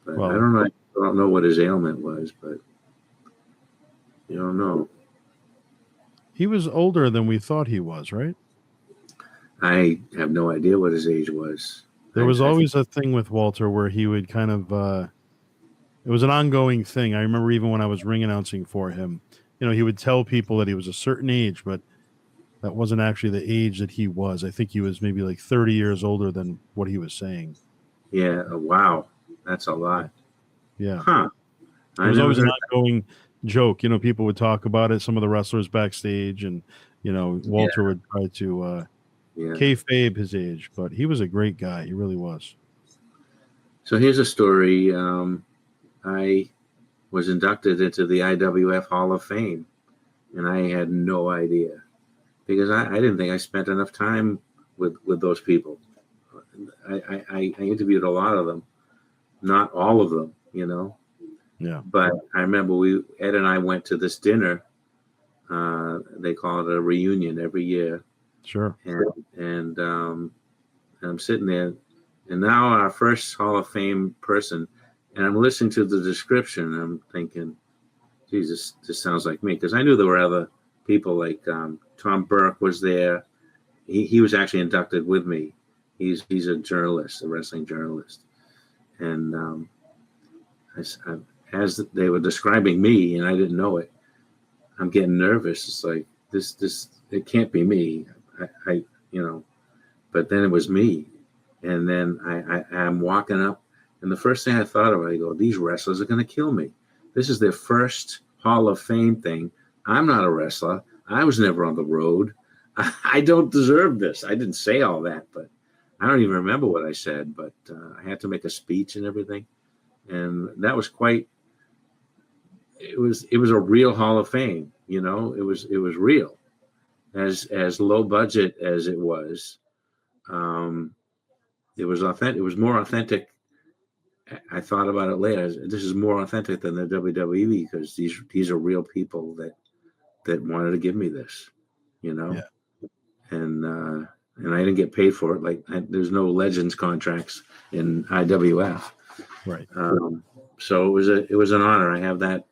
But Well, I don't know. I don't know what his ailment was, but you don't know. he was older than we thought he was, right? I have no idea what his age was. There was always a thing with Walter where he would kind of, it was an ongoing thing. I remember even when I was ring announcing for him, he would tell people that he was a certain age, but that wasn't actually the age that he was. I think he was maybe like 30 years older than what he was saying. Yeah. Wow. That's a lot. Yeah. Huh. It was always an ongoing joke. People would talk about it, some of the wrestlers backstage, and, Walter would try to kayfabe his age, but he was a great guy. He really was. So here's a story. I was inducted into the IWF Hall of Fame, and I had no idea because I didn't think I spent enough time with those people. I interviewed a lot of them, not all of them, Yeah. But I remember Ed and I went to this dinner. They call it a reunion every year. Sure. And I'm sitting there, and now our first Hall of Fame person, and I'm listening to the description. And I'm thinking, Jesus, this sounds like me, because I knew there were other people like Tom Burke was there. He was actually inducted with me. He's a journalist, a wrestling journalist, and as they were describing me, and I didn't know it, I'm getting nervous. It's like this it can't be me. I but then it was me, and then I'm walking up, and the first thing I thought of, I go, these wrestlers are going to kill me. This is their first Hall of Fame thing. I'm not a wrestler. I was never on the road. I don't deserve this. I didn't say all that, but I don't even remember what I said. But I had to make a speech and everything, and that was quite. It was a real Hall of Fame. It was real, as low budget as it was. It was authentic. It was more authentic. I thought about it later. This is more authentic than the WWE because these are real people that wanted to give me this, Yeah. and I didn't get paid for it. Like there's no Legends contracts in IWF, Right. So it was an honor. I have that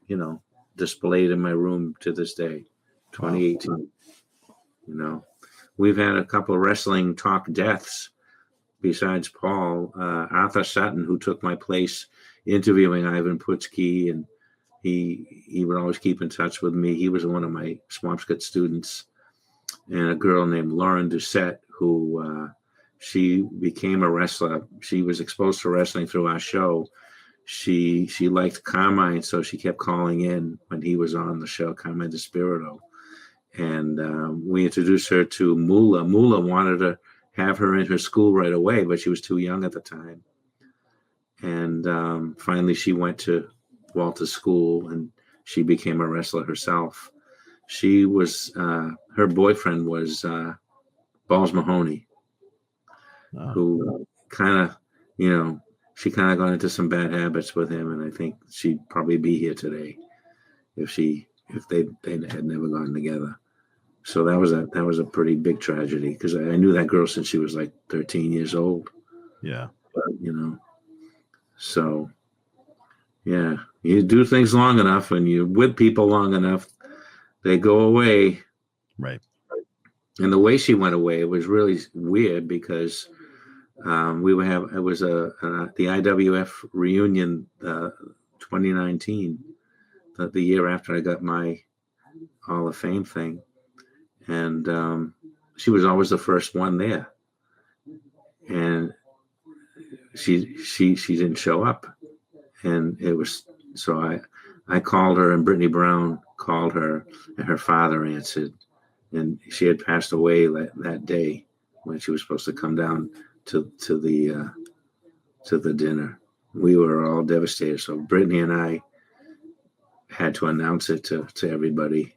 displayed in my room to this day, 2018. Wow. We've had a couple of wrestling talk deaths. Besides Paul, Arthur Sutton, who took my place interviewing Ivan Putski, and he would always keep in touch with me. He was one of my Swampscott students. And a girl named Lauren Doucette, who she became a wrestler. She was exposed to wrestling through our show. She liked Carmine, so she kept calling in when he was on the show, Carmine Despirito. And we introduced her to Moolah. Moolah wanted to have her in her school right away, but she was too young at the time. And finally, she went to Walter's school, and she became a wrestler herself. She was her boyfriend was Balls Mahoney, who kind of, she kind of got into some bad habits with him, and I think she'd probably be here today if they had never gotten together. So that was a pretty big tragedy because I knew that girl since she was like 13 years old. Yeah. But, so yeah, you do things long enough and you're with people long enough, they go away. Right. And the way she went away was really weird because it was the IWF reunion 2019, the year after I got my Hall of Fame thing. And she was always the first one there, and she didn't show up, and it was so I called her, and Brittany Brown called her, and her father answered, and she had passed away that day when she was supposed to come down to the dinner. We were all devastated, so Brittany and I had to announce it to everybody.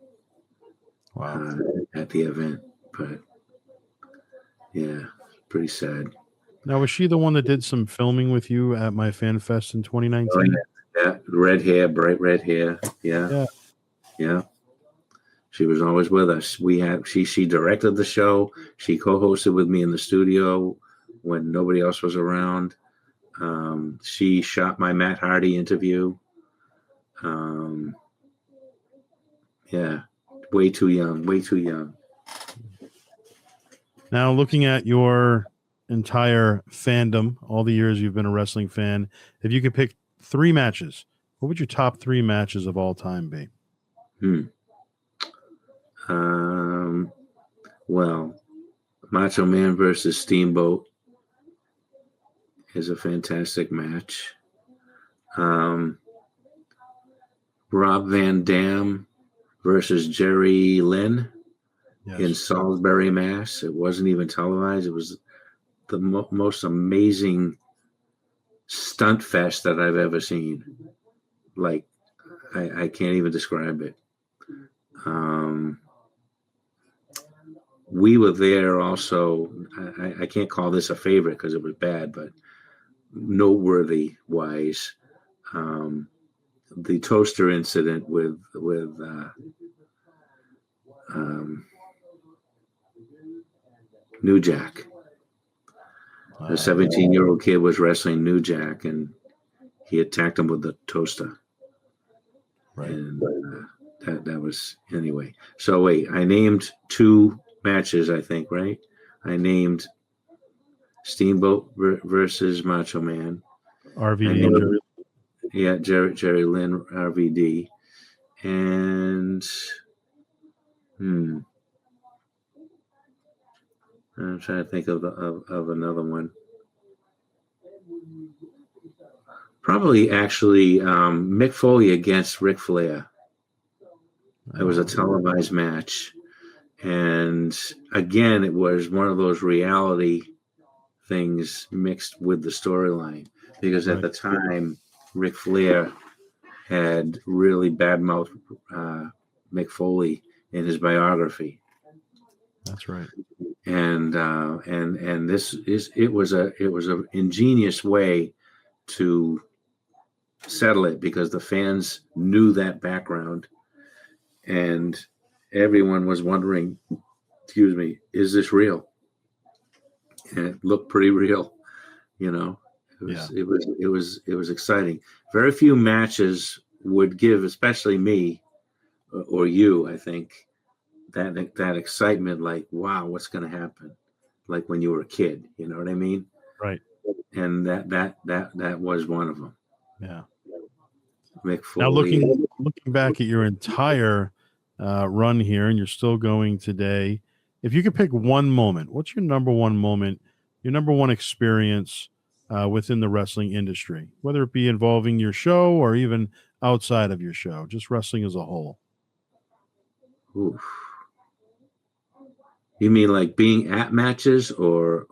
Wow. At the event, but yeah, pretty sad. Now, was she the one that did some filming with you at my Fan Fest in 2019? Yeah, red hair, bright red hair. Yeah. She was always with us. She directed the show. She co-hosted with me in the studio when nobody else was around. She shot my Matt Hardy interview. Yeah, way too young. Way too young. Now, looking at your entire fandom, all the years you've been a wrestling fan, if you could pick 3 matches, what would your top 3 matches of all time be? Well, Macho Man versus Steamboat is a fantastic match. Rob Van Dam versus Jerry Lynn in Salisbury, Mass. It wasn't even televised. It was the most amazing stunt fest that I've ever seen. Like, I can't even describe it. We were there also. I can't call this a favorite because it was bad, but noteworthy wise, the toaster incident with New Jack. A 17-year-old kid was wrestling New Jack, and he attacked him with the toaster. Right. And that was anyway. So wait, I named 2 matches, I think, right? I named Steamboat versus Macho Man. RVD. Jerry Lynn, RVD. And I'm trying to think of another one. Probably actually Mick Foley against Ric Flair. It was a televised match. And again, it was one of those reality things mixed with the storyline. Because at the time, Ric Flair had really badmouthed Mick Foley in his biography. That's right. And it was an ingenious way to settle it because the fans knew that background, and everyone was wondering, is this real? And it looked pretty real, you know. It was exciting. Very few matches would give, especially me or you, I think, that excitement, like, wow, what's going to happen? Like when you were a kid, you know what I mean? Right. And that was one of them. Yeah. Mick Foley. Now looking back at your entire run here, and you're still going today, if you could pick one moment, what's your number one moment, your number one experience within the wrestling industry, whether it be involving your show or even outside of your show, just wrestling as a whole? Oof. You mean like being at matches or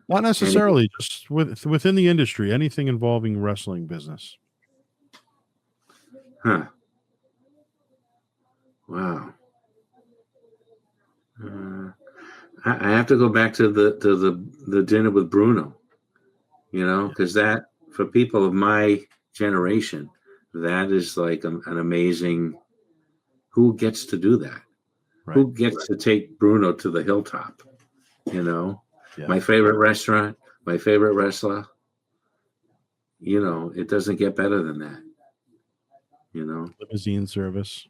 not necessarily, just within the industry, anything involving wrestling business? Huh. Wow. I have to go back to the dinner with Bruno, you know, because that, for people of my generation, that is like an amazing. Who gets to do that? Right. Who gets to take Bruno to the hilltop? You know, my favorite restaurant, my favorite wrestler. You know, it doesn't get better than that. You know, limousine service.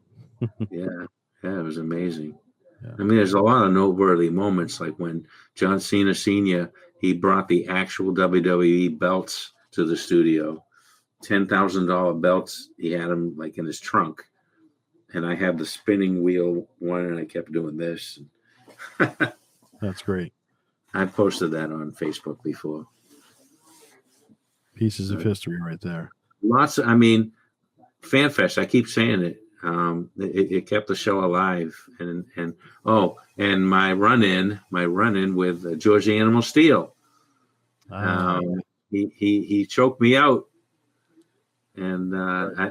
Yeah, it was amazing. Yeah. I mean, there's a lot of noteworthy moments, like when John Cena Sr., he brought the actual WWE belts to the studio, $10,000 belts. He had them like in his trunk. And I had the spinning wheel one, and I kept doing this. That's great. I posted that on Facebook before. Pieces of history right there. Lots of, I mean, FanFest, I keep saying it. It kept the show alive, and my run-in with George the Animal Steel. He choked me out, and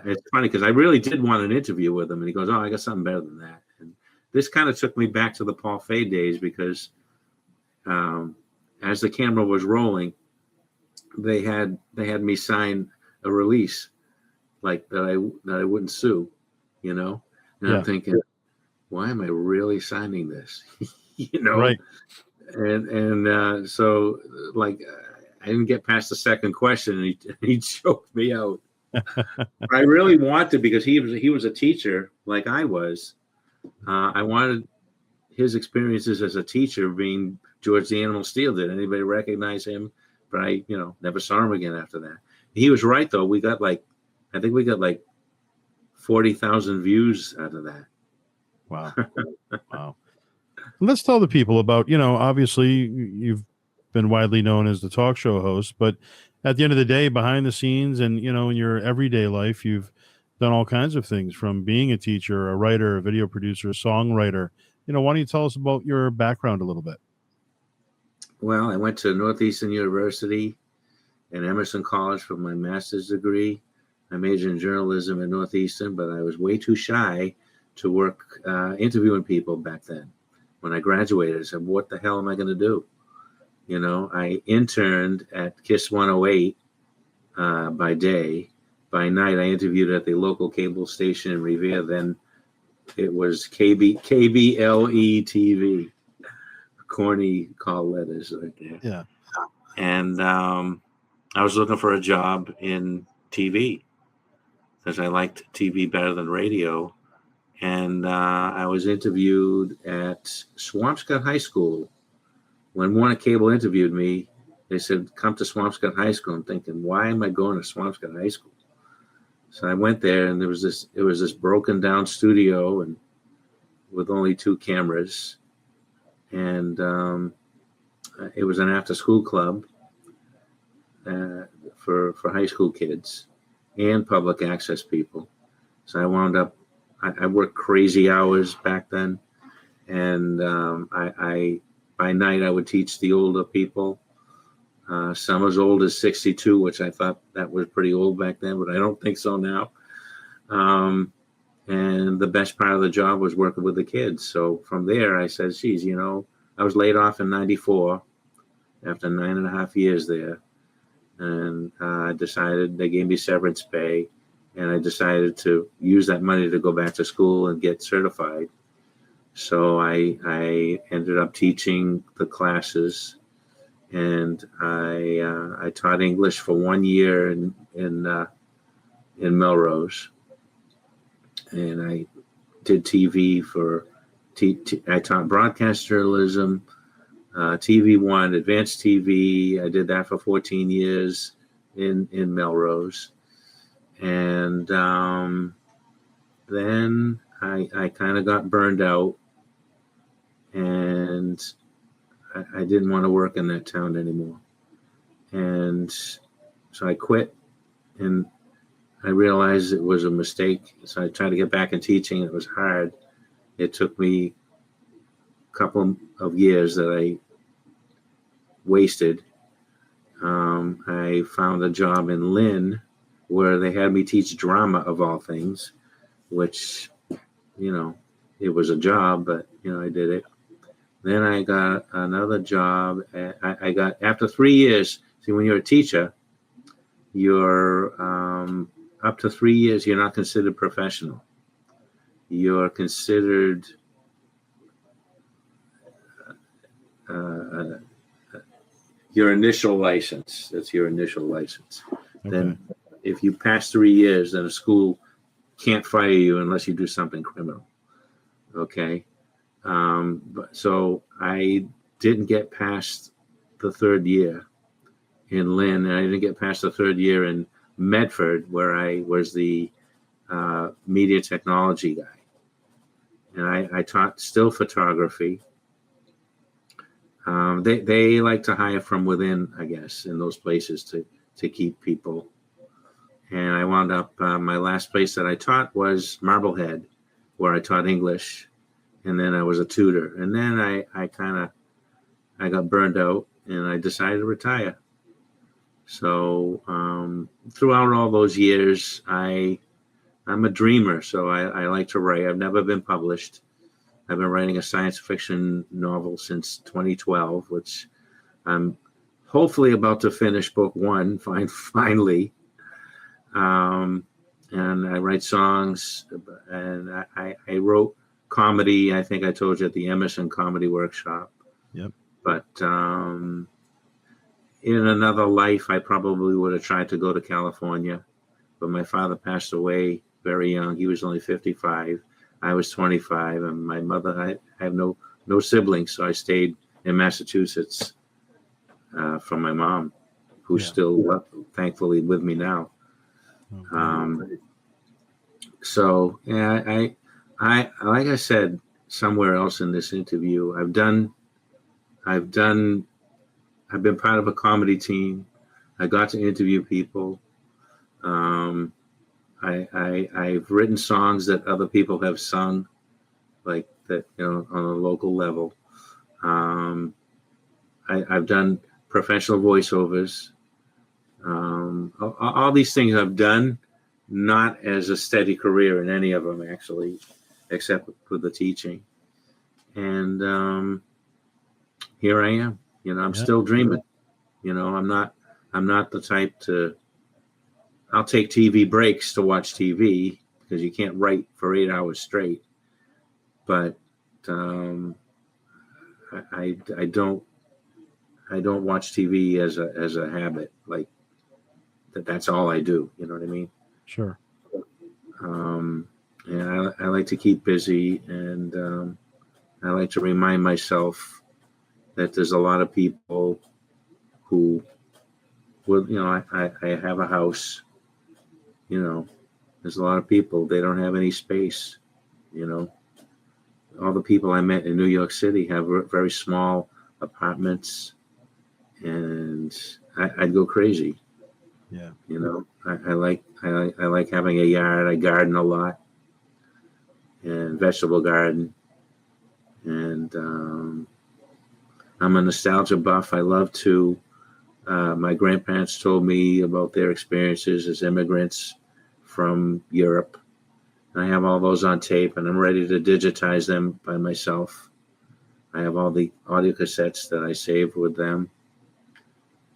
it's funny because I really did want an interview with him, and he goes, "Oh, I got something better than that." And this kind of took me back to the Paul Fay days because as the camera was rolling, they had me sign a release like that I wouldn't sue. You know, and I'm thinking, why am I really signing this? you know, Right. So like I didn't get past the second question, and he choked me out. I really wanted, because he was a teacher like I was. I wanted his experiences as a teacher, being George the Animal Steele. Did anybody recognize him? But I, never saw him again after that. He was right though. I think we got like 40,000 views out of that. Wow. Wow. Let's tell the people about, obviously you've been widely known as the talk show host, but at the end of the day, behind the scenes and, in your everyday life, you've done all kinds of things, from being a teacher, a writer, a video producer, a songwriter. Why don't you tell us about your background a little bit? Well, I went to Northeastern University and Emerson College for my master's degree. I majored in journalism at Northeastern, but I was way too shy to work interviewing people back then. When I graduated, I said, what the hell am I going to do? I interned at KISS 108 by day. By night, I interviewed at the local cable station in Revere. Then it was KBLE TV. Corny call letters right there. Yeah. And I was looking for a job in TV because I liked TV better than radio. And I was interviewed at Swampscott High School. When Warner Cable interviewed me, they said, come to Swampscott High School. I'm thinking, why am I going to Swampscott High School? So I went there, and it was this broken down studio and with only 2 cameras. And it was an after school club for high school kids and public access people. So I wound up, I worked crazy hours back then. And I by night, I would teach the older people, some as old as 62, which I thought that was pretty old back then, but I don't think so now. And the best part of the job was working with the kids. So from there, I said, geez, I was laid off in 94 after 9.5 years there. And I decided, they gave me severance pay, and I decided to use that money to go back to school and get certified. So I ended up teaching the classes, and I taught English for 1 year in Melrose, and I did TV for. I taught broadcast journalism, TV1, advanced TV. I did that for 14 years in Melrose, and then I kind of got burned out. And I didn't want to work in that town anymore. And so I quit, and I realized it was a mistake. So I tried to get back in teaching. It was hard. It took me a couple of years that I wasted. I found a job in Lynn where they had me teach drama, of all things, which, it was a job, but, I did it. Then I got another job. I got, after 3 years, see, when you're a teacher, you're up to 3 years, you're not considered professional. You're considered your initial license. That's your initial license. Okay. Then if you pass 3 years, then a school can't fire you unless you do something criminal. Okay. So I didn't get past the 3rd year in Lynn, and I didn't get past the 3rd year in Medford, where I was the media technology guy. And I taught still photography. They like to hire from within, I guess, in those places to keep people. And I wound up, my last place that I taught was Marblehead, where I taught English. And then I was a tutor. And then I got burned out, and I decided to retire. So throughout all those years, I'm a dreamer. So I like to write. I've never been published. I've been writing a science fiction novel since 2012, which I'm hopefully about to finish book 1 finally. And I write songs, and I wrote comedy. I think I told you at the Emerson Comedy Workshop. Yep. But in another life, I probably would have tried to go to California. But my father passed away very young. He was only 55. I was 25, and my mother, I have no siblings, so I stayed in Massachusetts from my mom, who's still thankfully with me now. Okay. So yeah, I like I said somewhere else in this interview, I've been part of a comedy team. I got to interview people. I've written songs that other people have sung, like that, on a local level. I've done professional voiceovers. All these things I've done, not as a steady career in any of them, actually, except for the teaching. And here I am. I'm still dreaming. I'm not the type to. I'll take TV breaks to watch TV because you can't write for 8 hours straight. But I don't watch TV as a habit, like that's all I do. You know what I mean? Sure. And I like to keep busy, and I like to remind myself that there's a lot of people who would, I have a house. There's a lot of people, they don't have any space. All the people I met in New York City have very small apartments, and I'd go crazy. Yeah. I like having a yard. I garden a lot, and vegetable garden, and I'm a nostalgia buff. I love to. My grandparents told me about their experiences as immigrants from Europe. I have all those on tape, and I'm ready to digitize them by myself. I have all the audio cassettes that I saved with them.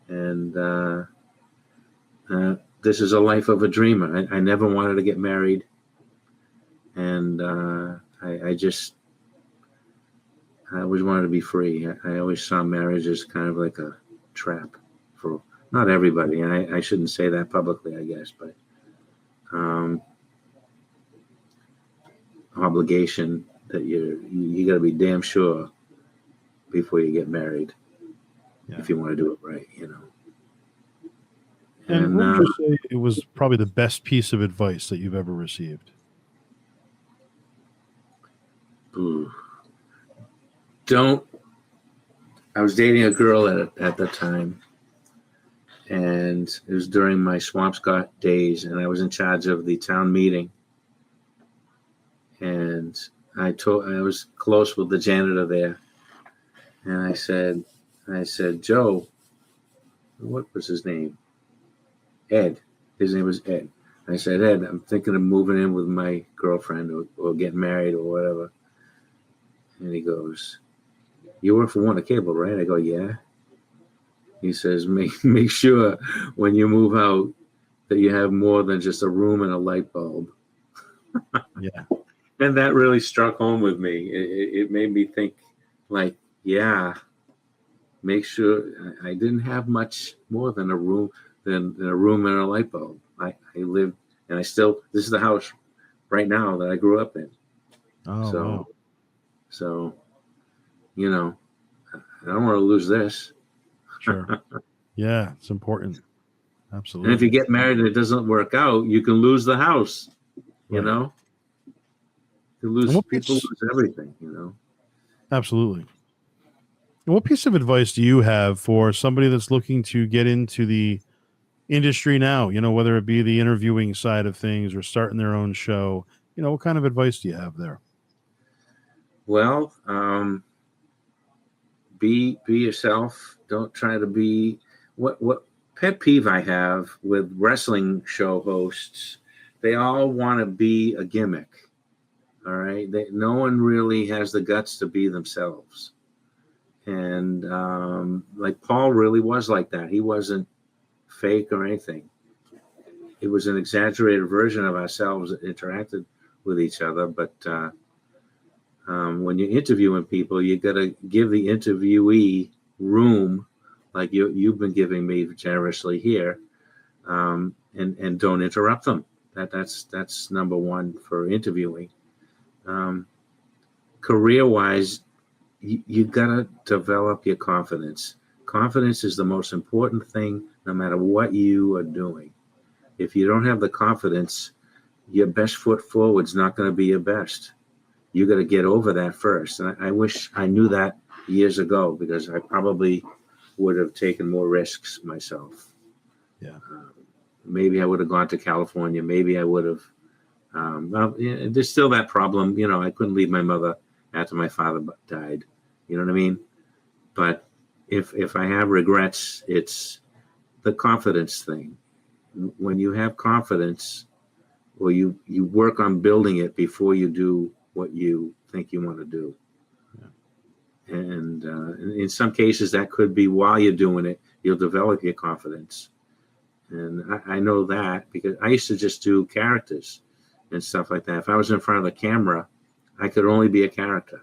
And this is a life of a dreamer. I never wanted to get married. And I always wanted to be free. I always saw marriage as kind of like a trap for not everybody. And I shouldn't say that publicly, I guess, but obligation that you got to be damn sure before you get married, if you want to do it right, And what would you say it was probably the best piece of advice that you've ever received? I was dating a girl at the time, and it was during my Swampscott days, and I was in charge of the town meeting. And I was close with the janitor there, and I said, Joe, what was his name? Ed. His name was Ed. I said, Ed, I'm thinking of moving in with my girlfriend or getting married or whatever. And he goes, you work for Warner Cable, right? I go, yeah. He says, make sure when you move out that you have more than just a room and a light bulb. Yeah. And that really struck home with me. It made me think, like, yeah, make sure I didn't have much more than a room and a light bulb. I lived, and this is the house right now that I grew up in. Oh, wow. So, I don't want to lose this. Sure. Yeah, it's important. Absolutely. And if you get married and it doesn't work out, you can lose the house. Right. People lose everything. Absolutely. And what piece of advice do you have for somebody that's looking to get into the industry now? Whether it be the interviewing side of things or starting their own show. What kind of advice do you have there? Well, be yourself. Don't try to be what pet peeve I have with wrestling show hosts. They all want to be a gimmick. All right. No one really has the guts to be themselves. And like Paul really was like that. He wasn't fake or anything. It was an exaggerated version of ourselves that interacted with each other. But When you're interviewing people, you got to give the interviewee room, like you've been giving me generously here, and don't interrupt them. That's number one for interviewing. Career-wise, you got to develop your confidence. Confidence is the most important thing, no matter what you are doing. If you don't have the confidence, your best foot forward is not going to be your best. You got to get over that first. And I wish I knew that years ago, because I probably would have taken more risks myself. Yeah. Maybe I would have gone to California. Maybe I would have. There's still that problem. I couldn't leave my mother after my father died. You know what I mean? But if I have regrets, it's the confidence thing. When you have confidence, or you work on building it before you do what you think you want to do. Yeah. And in some cases, that could be while you're doing it, you'll develop your confidence. And I know that because I used to just do characters and stuff like that. If I was in front of the camera, I could only be a character.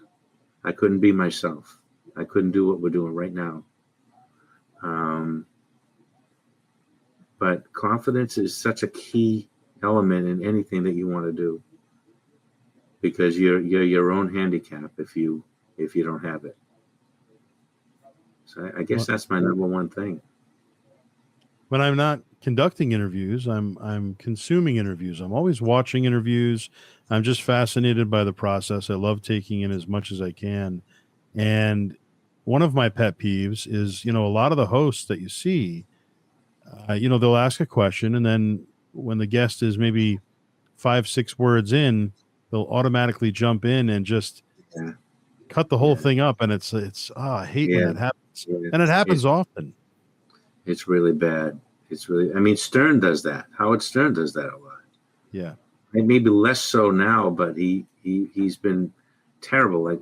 I couldn't be myself. I couldn't do what we're doing right now. But confidence is such a key element in anything that you want to do, because you're your own handicap if you don't have it. So I guess that's my number one thing. When I'm not conducting interviews, I'm consuming interviews. I'm always watching interviews. I'm just fascinated by the process. I love taking in as much as I can. And one of my pet peeves is, a lot of the hosts that you see, they'll ask a question, and then when the guest is maybe 5-6 words in, they'll automatically jump in and just cut the whole thing up. And it's I hate when that happens. Yeah. And it happens often. It's really bad. Stern does that. Howard Stern does that a lot. Yeah. And maybe less so now, but he's been terrible. Like,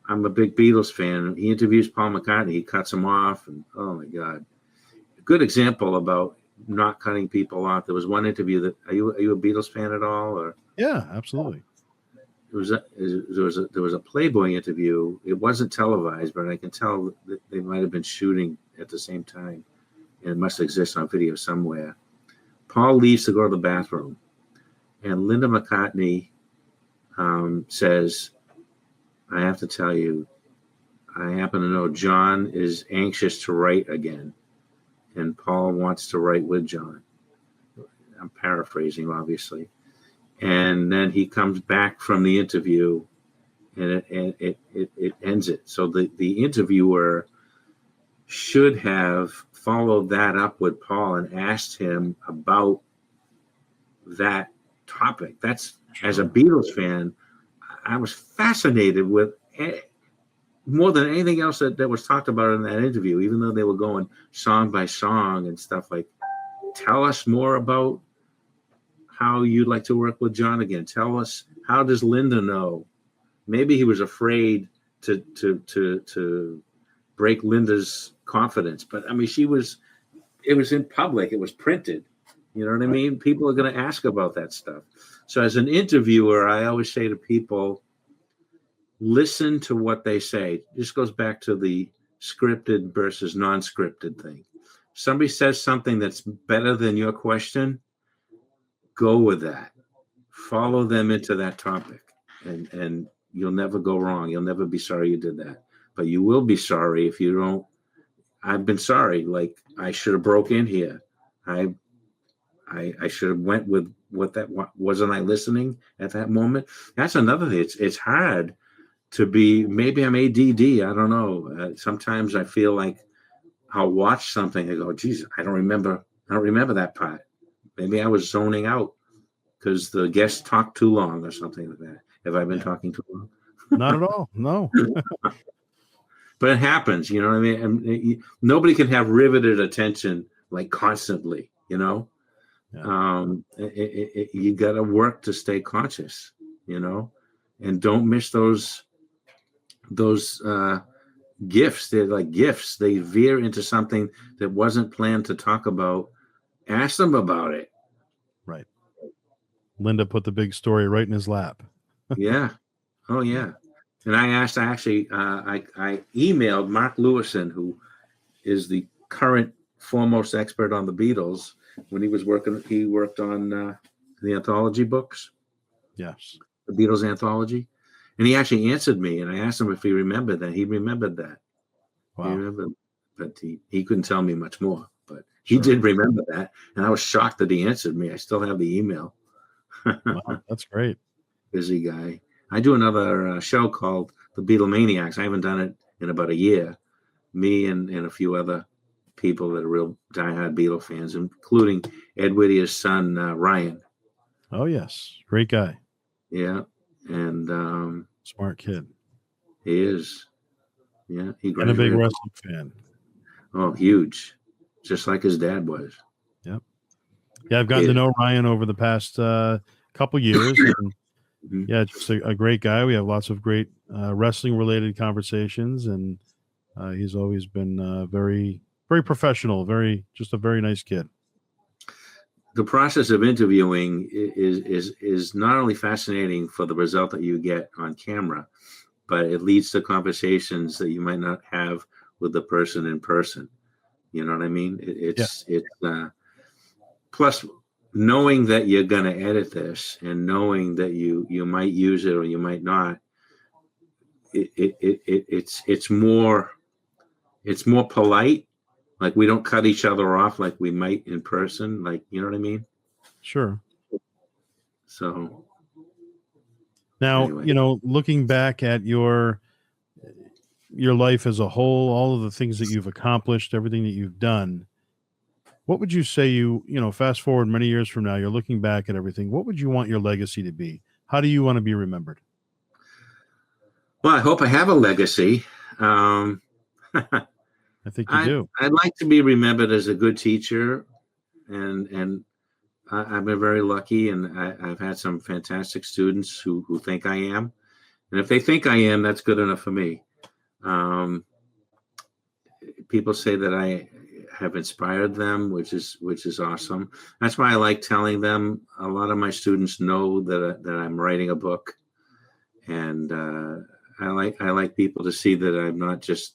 I'm a big Beatles fan. He interviews Paul McCartney. He cuts him off, and oh my God. A good example about not cutting people off. There was one interview that are you a Beatles fan at all? Or yeah, absolutely. There was a Playboy interview. It wasn't televised, but I can tell that they might have been shooting at the same time, and it must exist on video somewhere. Paul leaves to go to the bathroom, and Linda McCartney says, "I have to tell you, I happen to know John is anxious to write again, and Paul wants to write with John." I'm paraphrasing, obviously. And then he comes back from the interview, and it ends it. So the interviewer should have followed that up with Paul and asked him about that topic. That's, as a Beatles fan, I was fascinated with more than anything else that was talked about in that interview, even though they were going song by song and stuff like, tell us more about how you'd like to work with John again. Tell us, how does Linda know? Maybe he was afraid to break Linda's confidence, but it was in public. It was printed. You know what I mean? People are going to ask about that stuff. So as an interviewer, I always say to people, listen to what they say. This goes back to the scripted versus non-scripted thing. Somebody says something that's better than your question, go with that. Follow them into that topic, and you'll never go wrong. You'll never be sorry you did that. But you will be sorry if you don't. I've been sorry. Like, I should have broke in here. I should have went with what that wasn't. I listening at that moment. That's another thing. It's hard to be. Maybe I'm ADD. I don't know. Sometimes I feel like I'll watch something and go, geez, I don't remember that part. Maybe I was zoning out because the guest talked too long or something like that. Have I been talking too long? Not at all. No. But it happens, you know what I mean? And nobody can have riveted attention like constantly, you know? Yeah. You got to work to stay conscious, you know? And don't miss those gifts. They're like gifts. They veer into something that wasn't planned to talk about. Ask them about it. Right. Linda put the big story right in his lap. Yeah. Oh yeah. And I emailed Mark Lewison, who is the current foremost expert on the Beatles. When he worked on the anthology books, Yes. the Beatles anthology, and he actually answered me. And I asked him if he remembered that. He remembered that. He Wow. remembered, but he couldn't tell me much more. But he Sure. did remember that, and I was shocked that he answered me. I still have the email. Wow, that's great. Busy guy. I do another show called The Beatlemaniacs. I haven't done it in about a year. Me and a few other people that are real diehard Beatle fans, including Ed Whittier's son, Ryan. Oh yes, great guy. Yeah. And Smart kid. he is. Yeah. He And a big graduated. wrestling fan. Oh, huge. Just like his dad was. Yep. Yeah, I've gotten to know Ryan over the past couple years. And Mhm. yeah, just a great guy. We have lots of great wrestling-related conversations, and he's always been very, very professional. Just a very nice kid. The process of interviewing is not only fascinating for the result that you get on camera, but it leads to conversations that you might not have with the person in person. You know what I mean? Plus knowing that you're going to edit this and knowing that you might use it or you might not, it's more polite. Like we don't cut each other off like we might in person. Like, you know what I mean? Sure. So now, anyway. looking back at your life as a whole, all of the things that you've accomplished, everything that you've done, what would you say fast forward many years from now, you're looking back at everything, what would you want your legacy to be? How do you want to be remembered? Well, I hope I have a legacy. I think you do. I'd like to be remembered as a good teacher, and I've been very lucky, and I've had some fantastic students who think I am, and if they think I am, that's good enough for me. People say that I have inspired them, which is awesome. That's why I like telling them. A lot of my students know that I'm writing a book, and I like people to see that I'm not just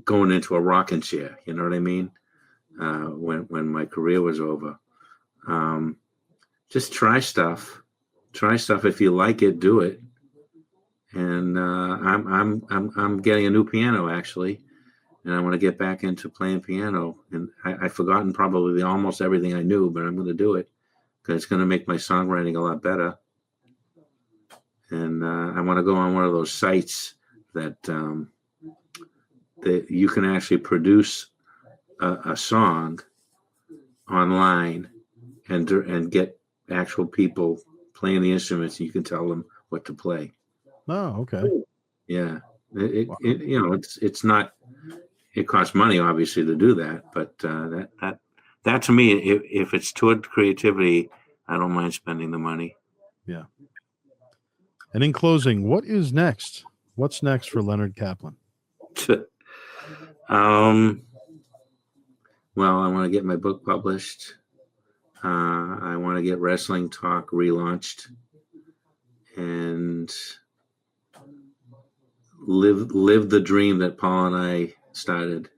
going into a rocking chair. You know what I mean? When my career was over, just try stuff. Try stuff. If you like it, do it. And I'm getting a new piano actually, and I want to get back into playing piano. And I've forgotten probably almost everything I knew, but I'm going to do it because it's going to make my songwriting a lot better. And I want to go on one of those sites that you can actually produce a song online and get actual people playing the instruments. And you can tell them what to play. Oh, okay. Yeah, it's not. It costs money, obviously, to do that, but that to me, if it's toward creativity, I don't mind spending the money. Yeah. And in closing, what is next? What's next for Leonard Caplan? Well, I want to get my book published. I want to get Wrestling Talk relaunched and live the dream that Paul and I started.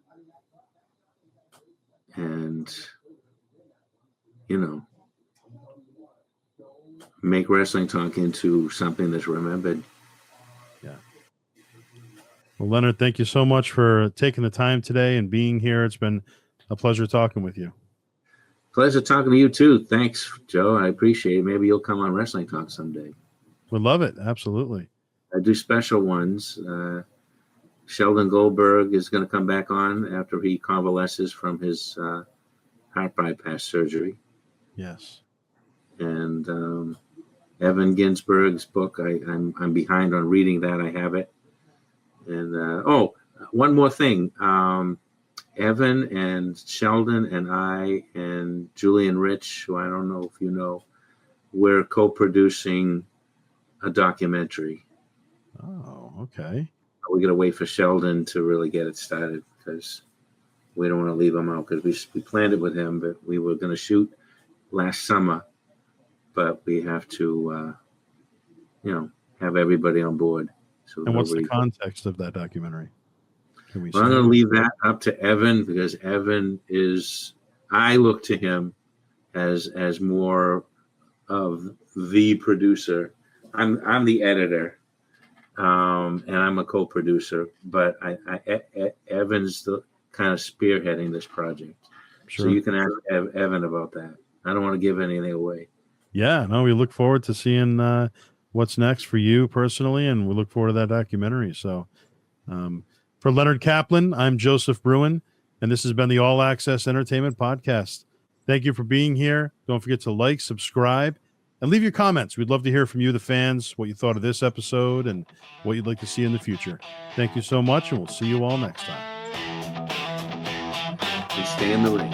And, make Wrestling Talk into something that's remembered. Yeah. Well, Leonard, thank you so much for taking the time today and being here. It's been a pleasure talking with you. Pleasure talking to you too. Thanks, Joe. I appreciate it. Maybe you'll come on Wrestling Talk someday. Would love it. Absolutely. I do special ones. Sheldon Goldberg is going to come back on after he convalesces from his heart bypass surgery. Yes. And Evan Ginsberg's book, I'm behind on reading that. I have it. And one more thing. Evan and Sheldon and I and Julian Rich, who I don't know if you know, we're co-producing a documentary. Oh, okay. We got to wait for Sheldon to really get it started because we don't want to leave him out because we planned it with him, but we were going to shoot last summer, but we have to, have everybody on board. So And what's the nobody. context of that documentary? Can we Well, I'm say? going to leave that up to Evan, because Evan is. I look to him as more of the producer. I'm the editor, and I'm a co-producer. But Evan's the kind of spearheading this project. Sure. So you can ask Evan about that. I don't want to give anything away. Yeah, no, we look forward to seeing what's next for you personally, and we look forward to that documentary. So, for Leonard Caplan, I'm Joseph Bruen, and this has been the All Access Entertainment Podcast. Thank you for being here. Don't forget to like, subscribe, and leave your comments. We'd love to hear from you, the fans, what you thought of this episode and what you'd like to see in the future. Thank you so much, and we'll see you all next time. And stay in the ring.